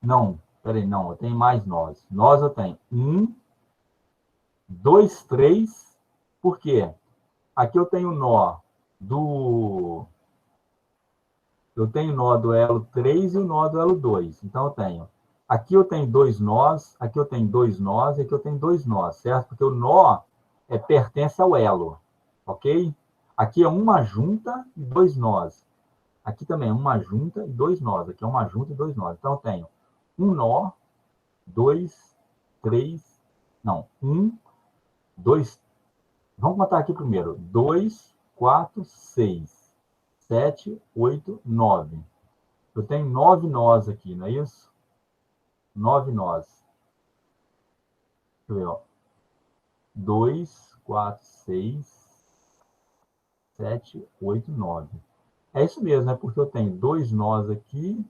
Não, peraí, não. Eu tenho mais nós. Nós eu tenho 1, 2, 3. Por quê? Aqui eu tenho nó do... Eu tenho nó do elo 3 e o nó do elo 2. Então, eu tenho... Aqui eu tenho 2 nós, aqui eu tenho 2 nós, e aqui eu tenho 2 nós, certo? Porque o nó pertence ao elo, ok? Aqui é uma junta e 2 nós. Aqui também é uma junta e 2 nós. Aqui é uma junta e 2 nós. Então, eu tenho um nó, 2, 3... Não, 1, 2... Vamos contar aqui primeiro. 2, 4, 6, 7, 8, 9. Eu tenho 9 nós aqui, não é isso? 9 nós. Deixa eu ver, ó. 2, 4, 6, 7, 8, 9. É isso mesmo, né? Porque eu tenho 2 nós aqui,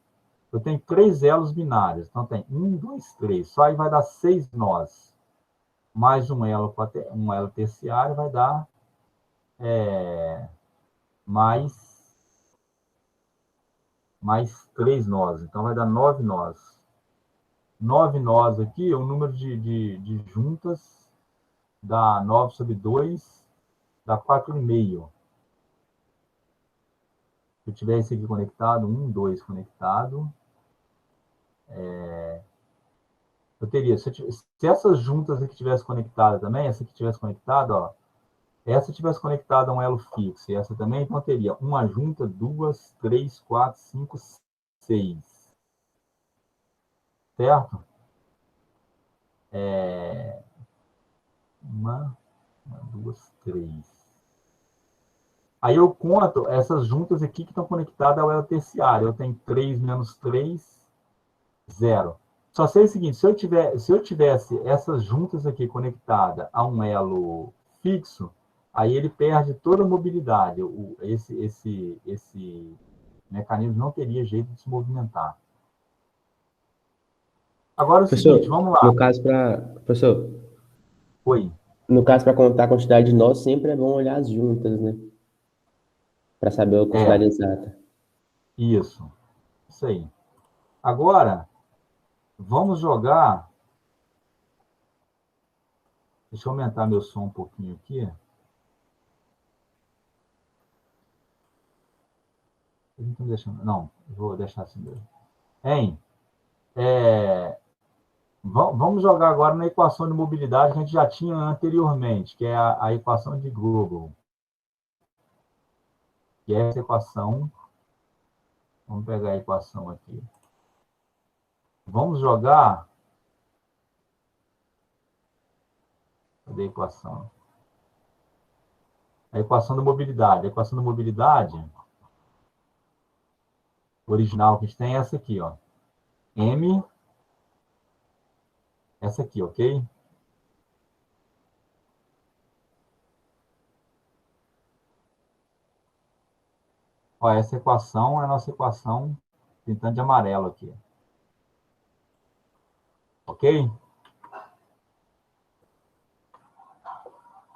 eu tenho 3 elos binários. Então, tem 1, 2, 3. Só aí vai dar 6 nós. Mais um elo terciário vai dar mais 3 nós. Então, vai dar 9 nós. 9 nós aqui, o número de juntas dá 9 sobre 2, dá 4,5. Se eu tiver esse aqui conectado, 1, 2 conectado, eu teria, se essas juntas aqui tivessem conectada também, essa aqui tivesse conectada, ó, essa tivesse conectada a um elo fixo, e essa também, então eu teria uma junta, 2, 3, 4, 5, 6. Certo? Uma, 2, 3. Aí eu conto essas juntas aqui que estão conectadas ao elo terciário. Eu tenho 3 menos 3, 0. Só sei o seguinte, se eu tivesse essas juntas aqui conectadas a um elo fixo, aí ele perde toda a mobilidade. Esse mecanismo não teria jeito de se movimentar. Agora é o Professor, seguinte, vamos lá. no caso para... Professor, Oi. No caso, para contar a quantidade de nós, sempre é bom olhar as juntas, né? Para saber a quantidade exata. Isso aí. Agora, vamos jogar. Deixa eu aumentar meu som um pouquinho aqui. Não, vou deixar assim mesmo. Hein? Vamos jogar agora na equação de mobilidade que a gente já tinha anteriormente, que é a equação de Google. Que é essa equação. Vamos pegar a equação aqui. Vamos jogar. Cadê a equação? A equação da mobilidade. A equação da mobilidade original que a gente tem é essa aqui, ó. M, essa aqui, ok? Ó, essa equação é a nossa equação pintando de amarelo aqui. Ok?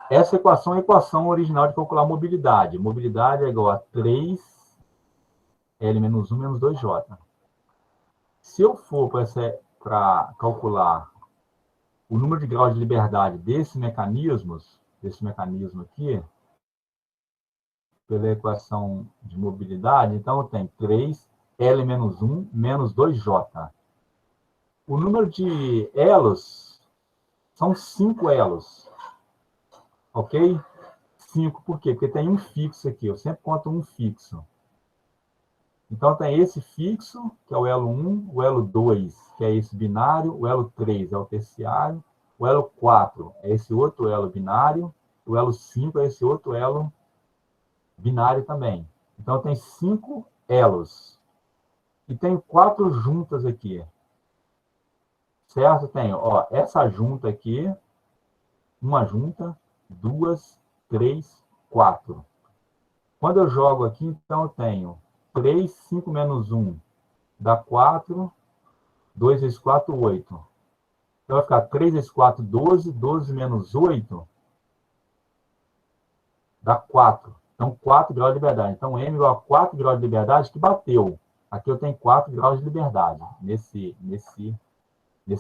Essa equação é a equação original de calcular mobilidade. Mobilidade é igual a 3L menos 1 menos 2J. Se eu for para calcular o número de graus de liberdade desse mecanismo aqui, pela equação de mobilidade, então eu tenho 3L menos 1 menos 2J. O número de elos são 5 elos. Ok? 5, por quê? Porque tem um fixo aqui. Eu sempre conto um fixo. Então, tem esse fixo, que é o elo 1, o elo 2, que é esse binário, o elo 3 é o terciário, o elo 4 é esse outro elo binário, o elo 5 é esse outro elo binário também. Então, tem 5 elos. E tem 4 juntas aqui. Certo? Tem, ó, essa junta aqui, uma junta, 2, 3, 4. Quando eu jogo aqui, então eu tenho 3, 5 menos 1 dá 4, 2 vezes 4, 8. Então vai ficar 3 vezes 4, 12, 12 menos 8 dá 4. Então 4 graus de liberdade. Então M igual a 4 graus de liberdade que bateu. Aqui eu tenho 4 graus de liberdade nesse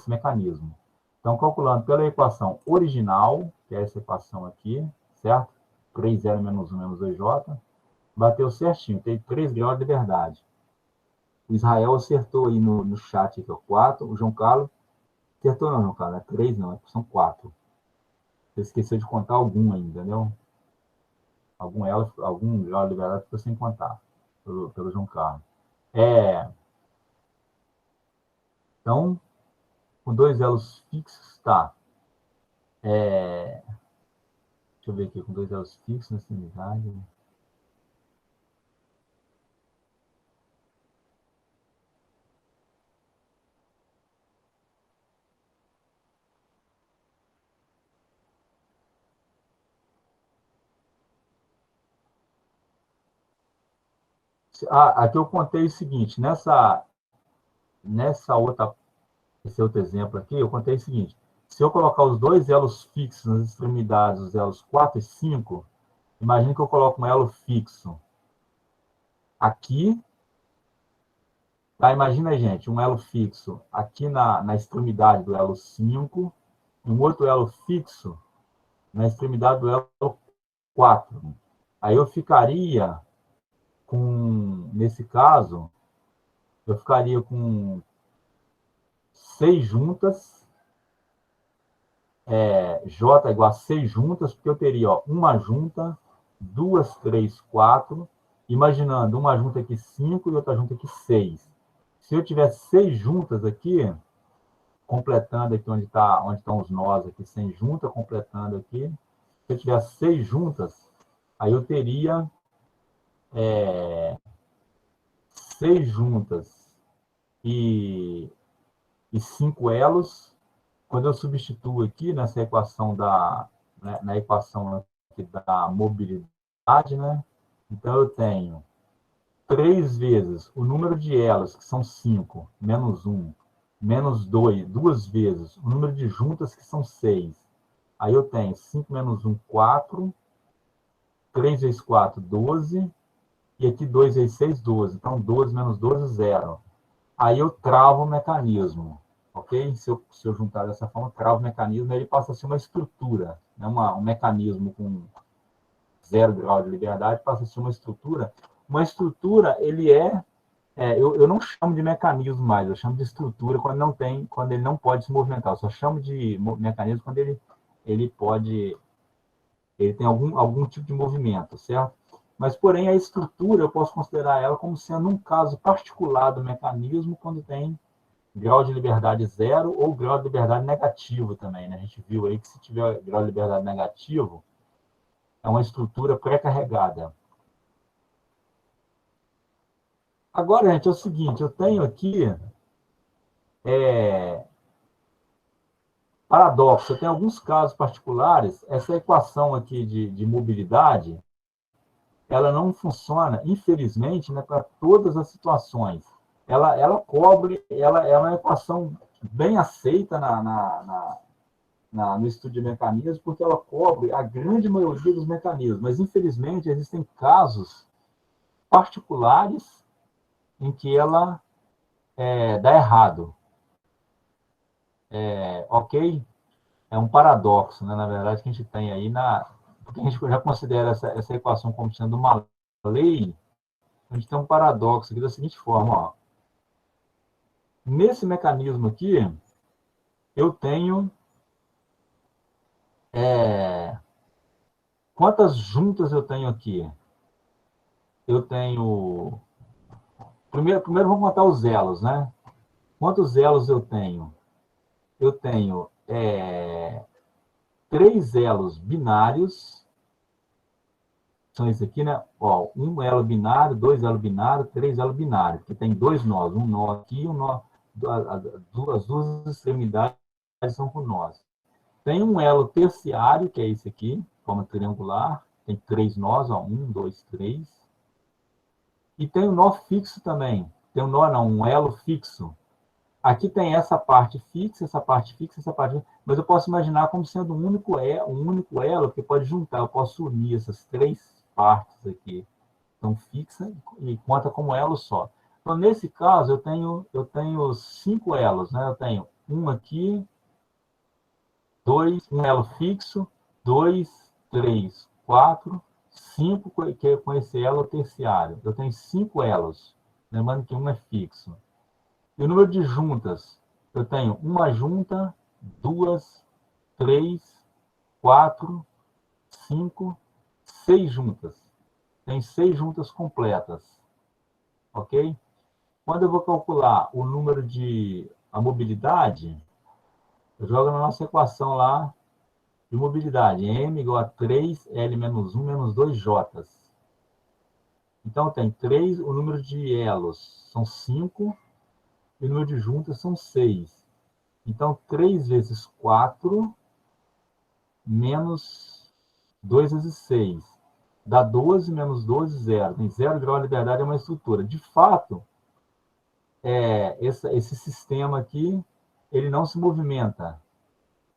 mecanismo. Então, calculando pela equação original, que é essa equação aqui, certo? 3L menos 1 menos 2J, bateu certinho, tem 3 graus de liberdade. O Israel acertou aí no chat, aqui, ó, 4. O João Carlos acertou não, João Carlos, é 3 não, são 4. Você esqueceu de contar algum aí, entendeu? Algum grau de liberdade ficou sem contar, pelo João Carlos. Então, com 2 elos fixos, tá. Deixa eu ver aqui, com 2 elos fixos nessa unidade. Aqui eu contei o seguinte, esse outro exemplo aqui, eu contei o seguinte, se eu colocar os 2 elos fixos nas extremidades, os elos 4 e 5, imagine que eu coloco um elo fixo aqui, tá? Imagina, gente, um elo fixo aqui na extremidade do elo 5, e um outro elo fixo na extremidade do elo 4. Aí eu ficaria nesse caso, eu ficaria com 6 juntas, J igual a 6 juntas, porque eu teria, ó, uma junta, 2, 3, 4, imaginando uma junta aqui 5 e outra junta aqui 6. Se eu tiver 6 juntas aqui, completando aqui onde estão os nós aqui, sem junta, completando aqui, se eu tiver 6 juntas, aí eu teria 6 juntas e 5 elos. Quando eu substituo aqui nessa equação na equação aqui da mobilidade, né? Então eu tenho 3 vezes o número de elos, que são 5, menos 1, menos 2, 2 vezes o número de juntas, que são 6, Aí eu tenho 5 menos 1, 4. 3 vezes 4, 12. E aqui 2 vezes 6, 12. Então, 12 menos 12, 0. Aí eu travo o mecanismo, ok? Se eu juntar dessa forma, travo o mecanismo, ele passa a ser uma estrutura, né? Um mecanismo com 0 grau de liberdade passa a ser uma estrutura. Uma estrutura, ele eu não chamo de mecanismo mais, eu chamo de estrutura quando ele não pode se movimentar. Eu só chamo de mecanismo quando ele tem algum tipo de movimento, certo? Mas, porém, a estrutura, eu posso considerar ela como sendo um caso particular do mecanismo quando tem grau de liberdade 0 ou grau de liberdade negativo também, né? A gente viu aí que se tiver grau de liberdade negativo, é uma estrutura pré-carregada. Agora, gente, é o seguinte, eu tenho aqui paradoxo, eu tenho alguns casos particulares, essa equação aqui de mobilidade, ela não funciona, infelizmente, né, para todas as situações. Ela cobre, ela é uma equação bem aceita no estudo de mecanismos, porque ela cobre a grande maioria dos mecanismos, mas, infelizmente, existem casos particulares em que ela dá errado. Ok? É um paradoxo, né, na verdade, que a gente tem aí, porque a gente já considera essa equação como sendo uma lei, a gente tem um paradoxo aqui da seguinte forma, ó. Nesse mecanismo aqui, eu tenho quantas juntas eu tenho aqui? Eu tenho... Primeiro vamos contar os elos, né? Quantos elos eu tenho? Eu tenho 3 elos binários, são esses aqui, né? Ó, um elo binário, 2 elo binário, 3 elo binário, porque tem 2 nós, um nó aqui, um nó, as duas extremidades são com nós. Tem um elo terciário, que é esse aqui, forma triangular, tem 3 nós, ó, 1, 2, 3. E tem um nó fixo também, tem um nó não, um elo fixo. Aqui tem essa parte fixa, essa parte fixa, essa parte... Mas eu posso imaginar como sendo um único elo que pode juntar, eu posso unir essas 3 partes aqui. Então, fixa e conta como elo só. Então, nesse caso, eu tenho 5 elos, né? Eu tenho um aqui, 2, um elo fixo, 2, 3, 4, 5, que é com esse elo terciário. Eu tenho 5 elos, lembrando que um é fixo. E o número de juntas, eu tenho uma junta, 2, 3, 4, 5, 6 juntas. Tem 6 juntas completas. Ok? Quando eu vou calcular o número a mobilidade, eu jogo na nossa equação lá de mobilidade. M igual a 3L menos 1 menos 2J. Então, tem 3, o número de elos são 5, e o número de juntas são 6. Então, 3 vezes 4 menos 2 vezes 6. Dá 12 menos 12, 0. Tem 0 grau de liberdade, é uma estrutura. De fato, esse sistema aqui, ele não se movimenta,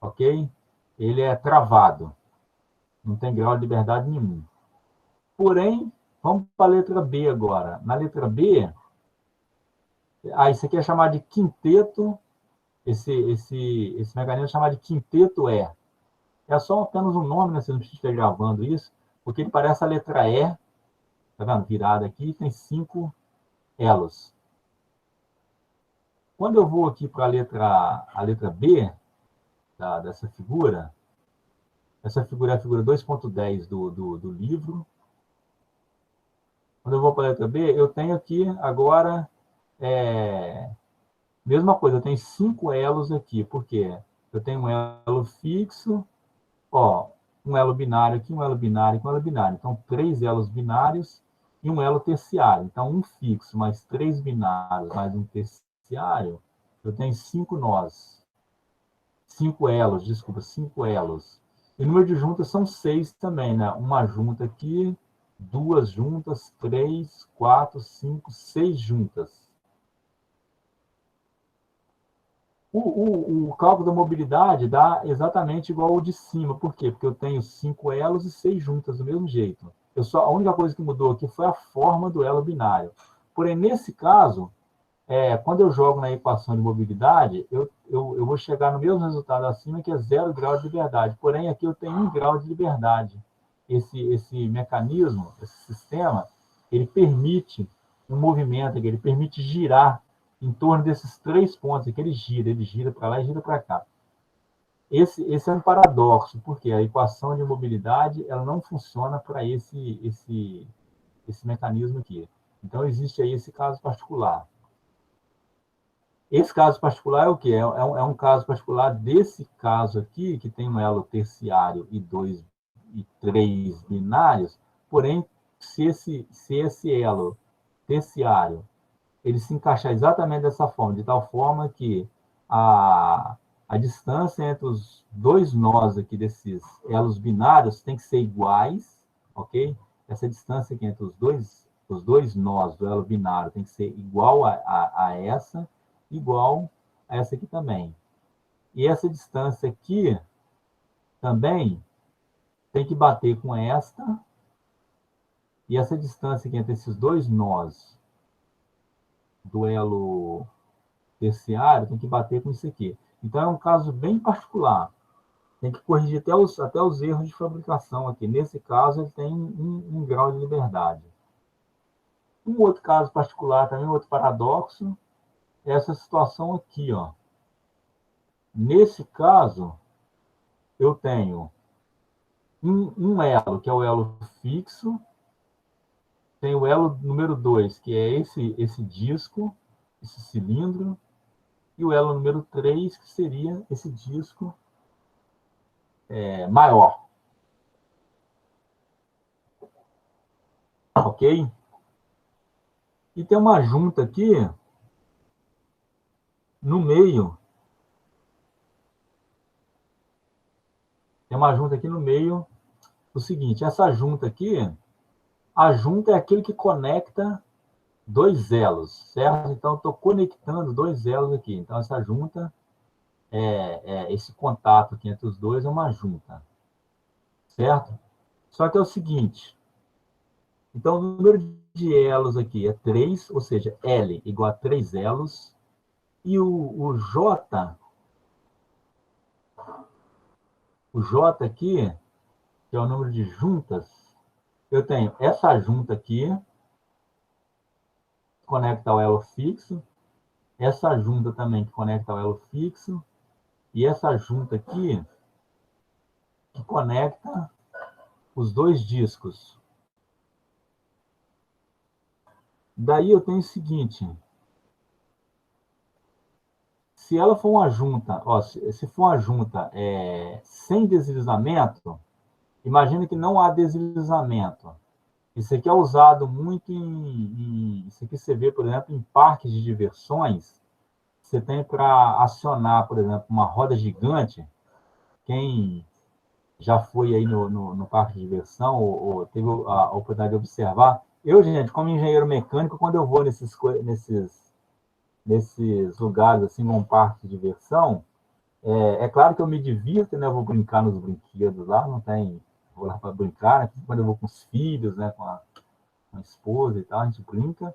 ok? Ele é travado. Não tem grau de liberdade nenhum. Porém, vamos para a letra B agora. Na letra B, isso aqui é chamado de quinteto, esse mecanismo é chamado de quinteto E. É só apenas um nome, né? Você não precisa estar gravando isso, porque ele parece a letra E, tá vendo? Virada aqui, tem 5 elos. Quando eu vou aqui para a letra B dessa figura, essa figura é a figura 2.10 do livro. Quando eu vou para a letra B, eu tenho aqui agora, mesma coisa, eu tenho 5 elos aqui, porque eu tenho um elo fixo, ó, um elo binário aqui, um elo binário aqui, um elo binário. Então, 3 elos binários e um elo terciário. Então, um fixo mais 3 binários mais um terciário, eu tenho 5 nós. 5 elos, desculpa, 5 elos. E o número de juntas são 6 também, né? Uma junta aqui, 2 juntas, 3, 4, 5, 6 juntas. O cálculo da mobilidade dá exatamente igual ao de cima. Por quê? Porque eu tenho 5 elos e 6 juntas do mesmo jeito. A única coisa que mudou aqui foi a forma do elo binário. Porém, nesse caso, quando eu jogo na equação de mobilidade, eu vou chegar no mesmo resultado acima, que é 0 grau de liberdade. Porém, aqui eu tenho 1 grau de liberdade. Esse mecanismo, esse sistema, ele permite um movimento, ele permite girar em torno desses 3 pontos aqui. Ele gira para lá e gira para cá. Esse é um paradoxo, porque a equação de mobilidade ela não funciona para esse mecanismo aqui. Então, existe aí esse caso particular. Esse caso particular é o quê? É um caso particular desse caso aqui, que tem um elo terciário e 2 e 3 binários, porém, se esse elo terciário ele se encaixar exatamente dessa forma, de tal forma que a distância entre os dois nós aqui desses elos binários tem que ser iguais, ok? Essa distância aqui entre os dois nós do elo binário tem que ser igual igual a essa aqui também. E essa distância aqui também tem que bater com esta, e essa distância aqui entre esses dois nós do elo terciário tem que bater com isso aqui. Então, é um caso bem particular. Tem que corrigir até os erros de fabricação aqui. Nesse caso, ele tem um grau de liberdade. Um outro caso particular, também outro paradoxo, é essa situação aqui, ó. Nesse caso, eu tenho um elo, que é o elo fixo, tem o elo número 2, que é esse disco, esse cilindro, e o elo número 3, que seria esse disco maior. Ok? E tem uma junta aqui no meio. Tem uma junta aqui no meio. O seguinte, essa junta aqui, a junta é aquele que conecta dois elos, certo? Então, estou conectando dois elos aqui. Então, essa junta, esse contato aqui entre os dois é uma junta, certo? Só que é o seguinte, então, o número de elos aqui é 3, ou seja, L igual a 3 elos, e o J aqui, que é o número de juntas, eu tenho essa junta aqui, que conecta ao elo fixo, essa junta também que conecta ao elo fixo, e essa junta aqui, que conecta os dois discos. Daí eu tenho o seguinte, se ela for uma junta, ó, se for uma junta sem deslizamento, imagina que não há deslizamento. Isso aqui é usado muito isso aqui você vê, por exemplo, em parques de diversões. Você tem para acionar, por exemplo, uma roda gigante. Quem já foi aí no parque de diversão ou teve a oportunidade de observar. Eu, gente, como engenheiro mecânico, quando eu vou nesses lugares, assim, num parque de diversão, é claro que eu me divirto, né? Eu vou brincar nos brinquedos lá, não tem... Vou lá para brincar, né? Quando eu vou com os filhos, né? Com a esposa e tal, a gente brinca.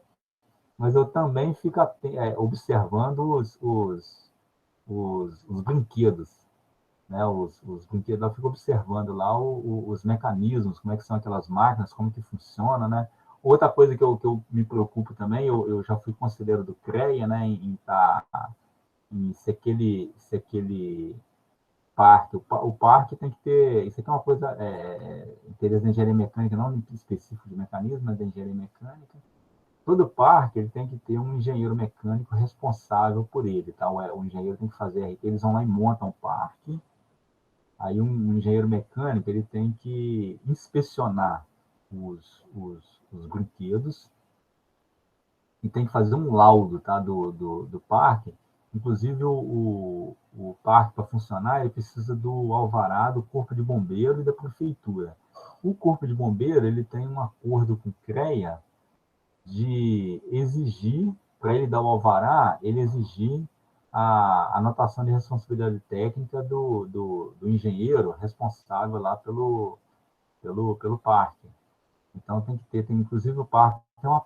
Mas eu também fico observando os brinquedos, né? Os brinquedos, eu fico observando lá os mecanismos, como é que são aquelas máquinas, como que funciona, né? Outra coisa que eu me preocupo também, eu já fui conselheiro do CREA, né? Se aquele parque, o parque tem que ter, isso aqui é uma coisa, interesse da engenharia mecânica, não específico de mecanismo, mas da engenharia mecânica. Todo parque ele tem que ter um engenheiro mecânico responsável por ele, tá? O engenheiro tem que fazer, eles vão lá e montam o parque, aí um engenheiro mecânico ele tem que inspecionar os brinquedos e tem que fazer um laudo, tá? do parque. Inclusive, o parque, para funcionar, ele precisa do alvará do Corpo de Bombeiro e da Prefeitura. O Corpo de Bombeiro ele tem um acordo com o CREA de exigir, para ele dar o alvará, ele exigir a anotação de responsabilidade técnica do engenheiro responsável lá pelo parque. Então, tem inclusive o parque tem uma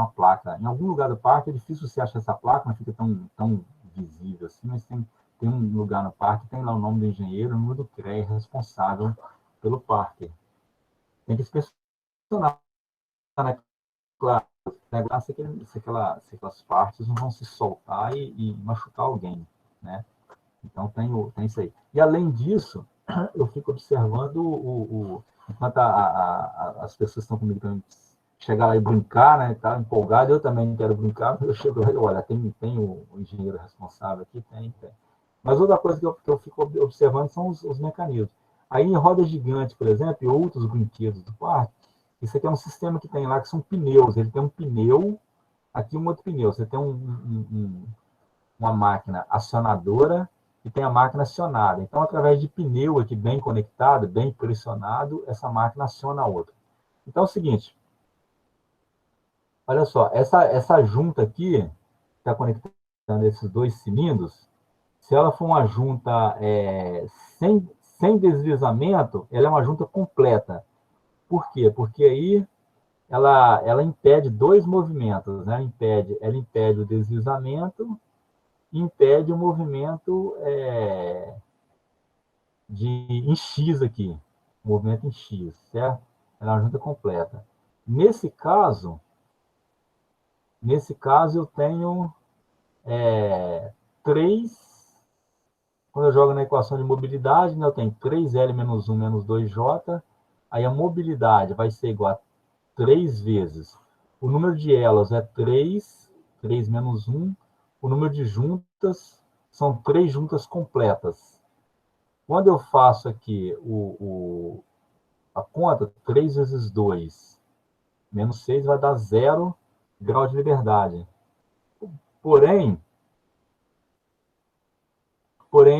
placa. Em algum lugar do parque é difícil você achar essa placa, não fica tão visível assim, mas tem um lugar no parque, tem lá o nome do engenheiro, o número do CREA responsável pelo parque. Tem que inspecionar, né? Claro, o negócio é se aquelas partes não vão se soltar e machucar alguém, né? Então, tem isso aí. E, além disso, eu fico observando enquanto as pessoas estão comigo para chegar lá e brincar, né? Tá empolgado, eu também quero brincar, eu chego lá e olha, tem o engenheiro responsável aqui, tem. Mas outra coisa que eu fico observando são os mecanismos. Aí, em roda gigante, por exemplo, e outros brinquedos do parque, isso aqui é um sistema que tem lá, que são pneus. Ele tem um pneu, aqui um outro pneu. Você tem uma máquina acionadora e tem a máquina acionada. Então, através de pneu aqui bem conectado, bem pressionado, essa máquina aciona a outra. Então, é o seguinte, olha só, essa junta aqui, que está conectando esses dois cilindros, se ela for uma junta sem deslizamento, ela é uma junta completa. Por quê? Porque aí ela impede dois movimentos, né? Ela impede o deslizamento e impede o movimento em X aqui, o movimento em X, certo? Ela é uma junta completa. Nesse caso eu tenho quando eu jogo na equação de mobilidade, né, eu tenho 3L menos 1 menos 2J, aí a mobilidade vai ser igual a 3 vezes. O número de elas é 3 menos 1. O número de juntas são 3 juntas completas. Quando eu faço aqui a conta, 3 vezes 2 menos 6 vai dar 0 grau de liberdade. Porém,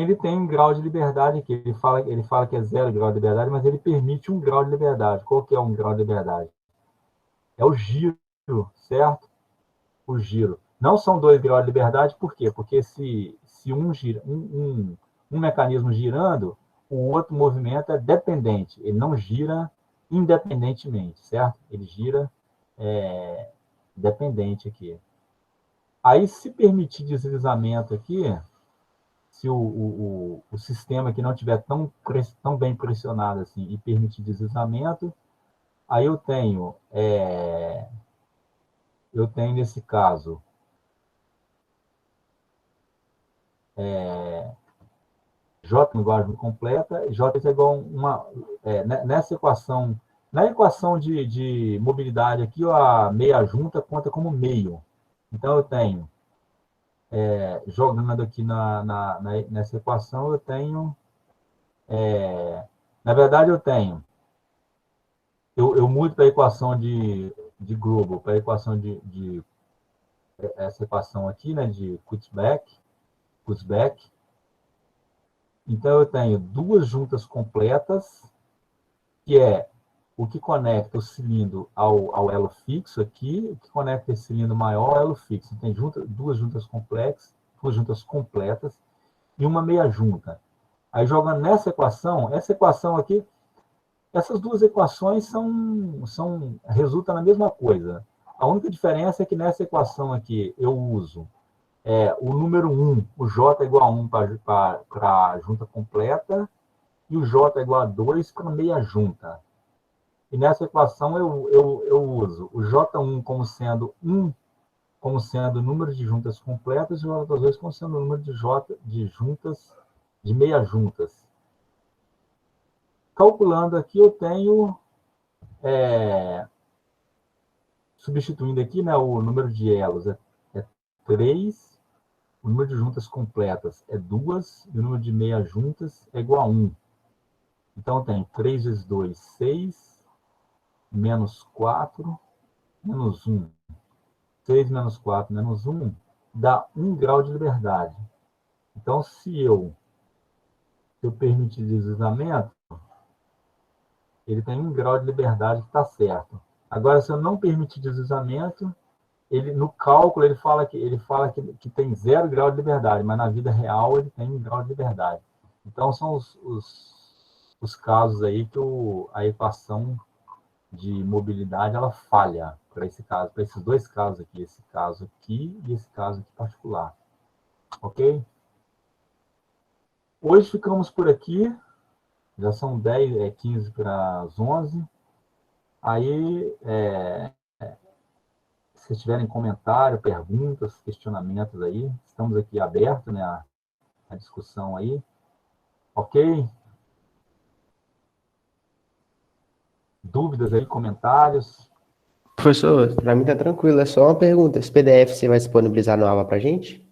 ele tem um grau de liberdade aqui. Ele fala que é 0 grau de liberdade, mas ele permite 1 grau de liberdade. Qual que é 1 grau de liberdade? É o giro, certo? O giro. Não são 2 graus de liberdade, por quê? Porque se um mecanismo girando, o outro movimento é dependente. Ele não gira independentemente, certo? Ele gira dependente aqui. Aí, se permitir deslizamento aqui, se o sistema aqui não estiver tão bem pressionado assim e permitir deslizamento, aí eu tenho nesse caso J igual a completa, J é igual nessa equação, na equação de mobilidade aqui, a meia junta conta como meio. Então, eu tenho, jogando aqui nessa equação, eu tenho, na verdade, eu mudo para a equação de Globo, para a equação essa equação aqui, né, de Kutzbach. Então, eu tenho 2 juntas completas, que é o que conecta o cilindro ao elo fixo aqui, o que conecta esse cilindro maior ao elo fixo. Tem 2 juntas completas e uma meia junta. Aí, jogando nessa equação, essa equação aqui, essas duas equações resultam na mesma coisa. A única diferença é que nessa equação aqui eu uso o número 1, o J é igual a 1 para a junta completa, e o J é igual a 2 para a meia junta. E nessa equação eu uso o J1 como sendo o número de juntas completas, e o J2 como sendo o número de juntas, de meia juntas. Calculando aqui, eu tenho, substituindo aqui, né, o número de elos é 3, o número de juntas completas é 2, e o número de meia juntas é igual a 1. Então, eu tenho 3 vezes 2, 6, menos 4, menos 1. 6 menos 4 menos 1 dá 1 grau de liberdade. Então, se eu permitir deslizamento, ele tem 1 grau de liberdade que está certo. Agora, se eu não permitir deslizamento, ele no cálculo ele fala que tem 0 grau de liberdade, mas na vida real ele tem 1 grau de liberdade. Então são os casos aí que a equação de mobilidade ela falha para esse caso, para esses dois casos aqui, esse caso aqui e esse caso aqui particular. Ok? Hoje ficamos por aqui. Já são 15 para as 11. Aí, se tiverem comentário, perguntas, questionamentos aí, estamos aqui abertos, né, a discussão aí. Ok? Dúvidas aí, comentários? Professor, para mim tá tranquilo, é só uma pergunta. Esse PDF você vai disponibilizar no aula pra gente?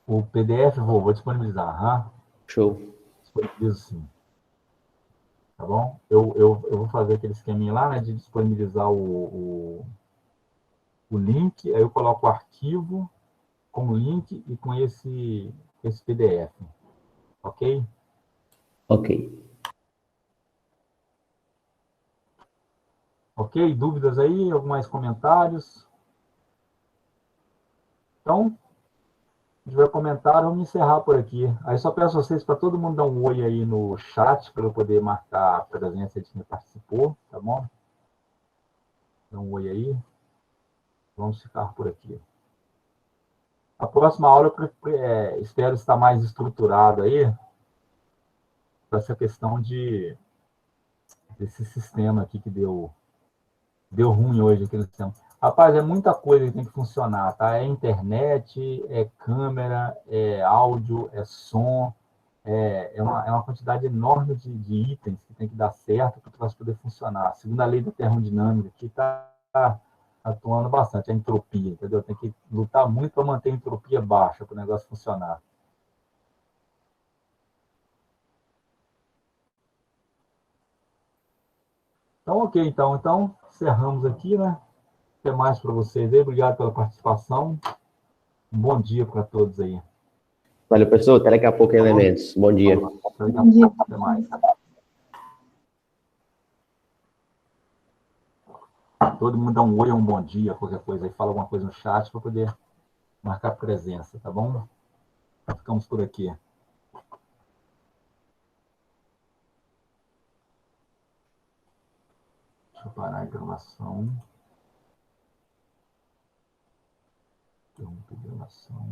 O PDF vou disponibilizar. Show. Disponibilizo sim. Tá bom? Eu vou fazer aquele esqueminha lá, né, de disponibilizar o link, aí eu coloco o arquivo com o link e com esse PDF. Ok? Ok. Ok? Dúvidas aí? Algum mais comentários? Então, se tiver comentário, vamos encerrar por aqui. Aí só peço a vocês para todo mundo dar um oi aí no chat, para eu poder marcar a presença de quem participou, tá bom? Dá um oi aí. Vamos ficar por aqui. A próxima aula eu espero estar mais estruturado aí, para essa questão desse sistema aqui que deu ruim hoje aqui no sistema. Rapaz, é muita coisa que tem que funcionar, tá? É internet, é câmera, é áudio, é som, é uma quantidade enorme de itens que tem que dar certo para o troço poder funcionar. Segundo a lei da termodinâmica, que está atuando bastante, a entropia, entendeu? Tem que lutar muito para manter a entropia baixa para o negócio funcionar. Então, ok, então encerramos aqui, né? Até mais para vocês aí. Obrigado pela participação. Um bom dia para todos aí. Valeu, professor. Até daqui a pouco, Elementos. Bom dia. Bom dia. Até mais. Todo mundo dá um oi ou um bom dia, qualquer coisa aí. Fala alguma coisa no chat para poder marcar presença, tá bom? Ficamos por aqui. Deixa eu parar a gravação. Interromper a gravação.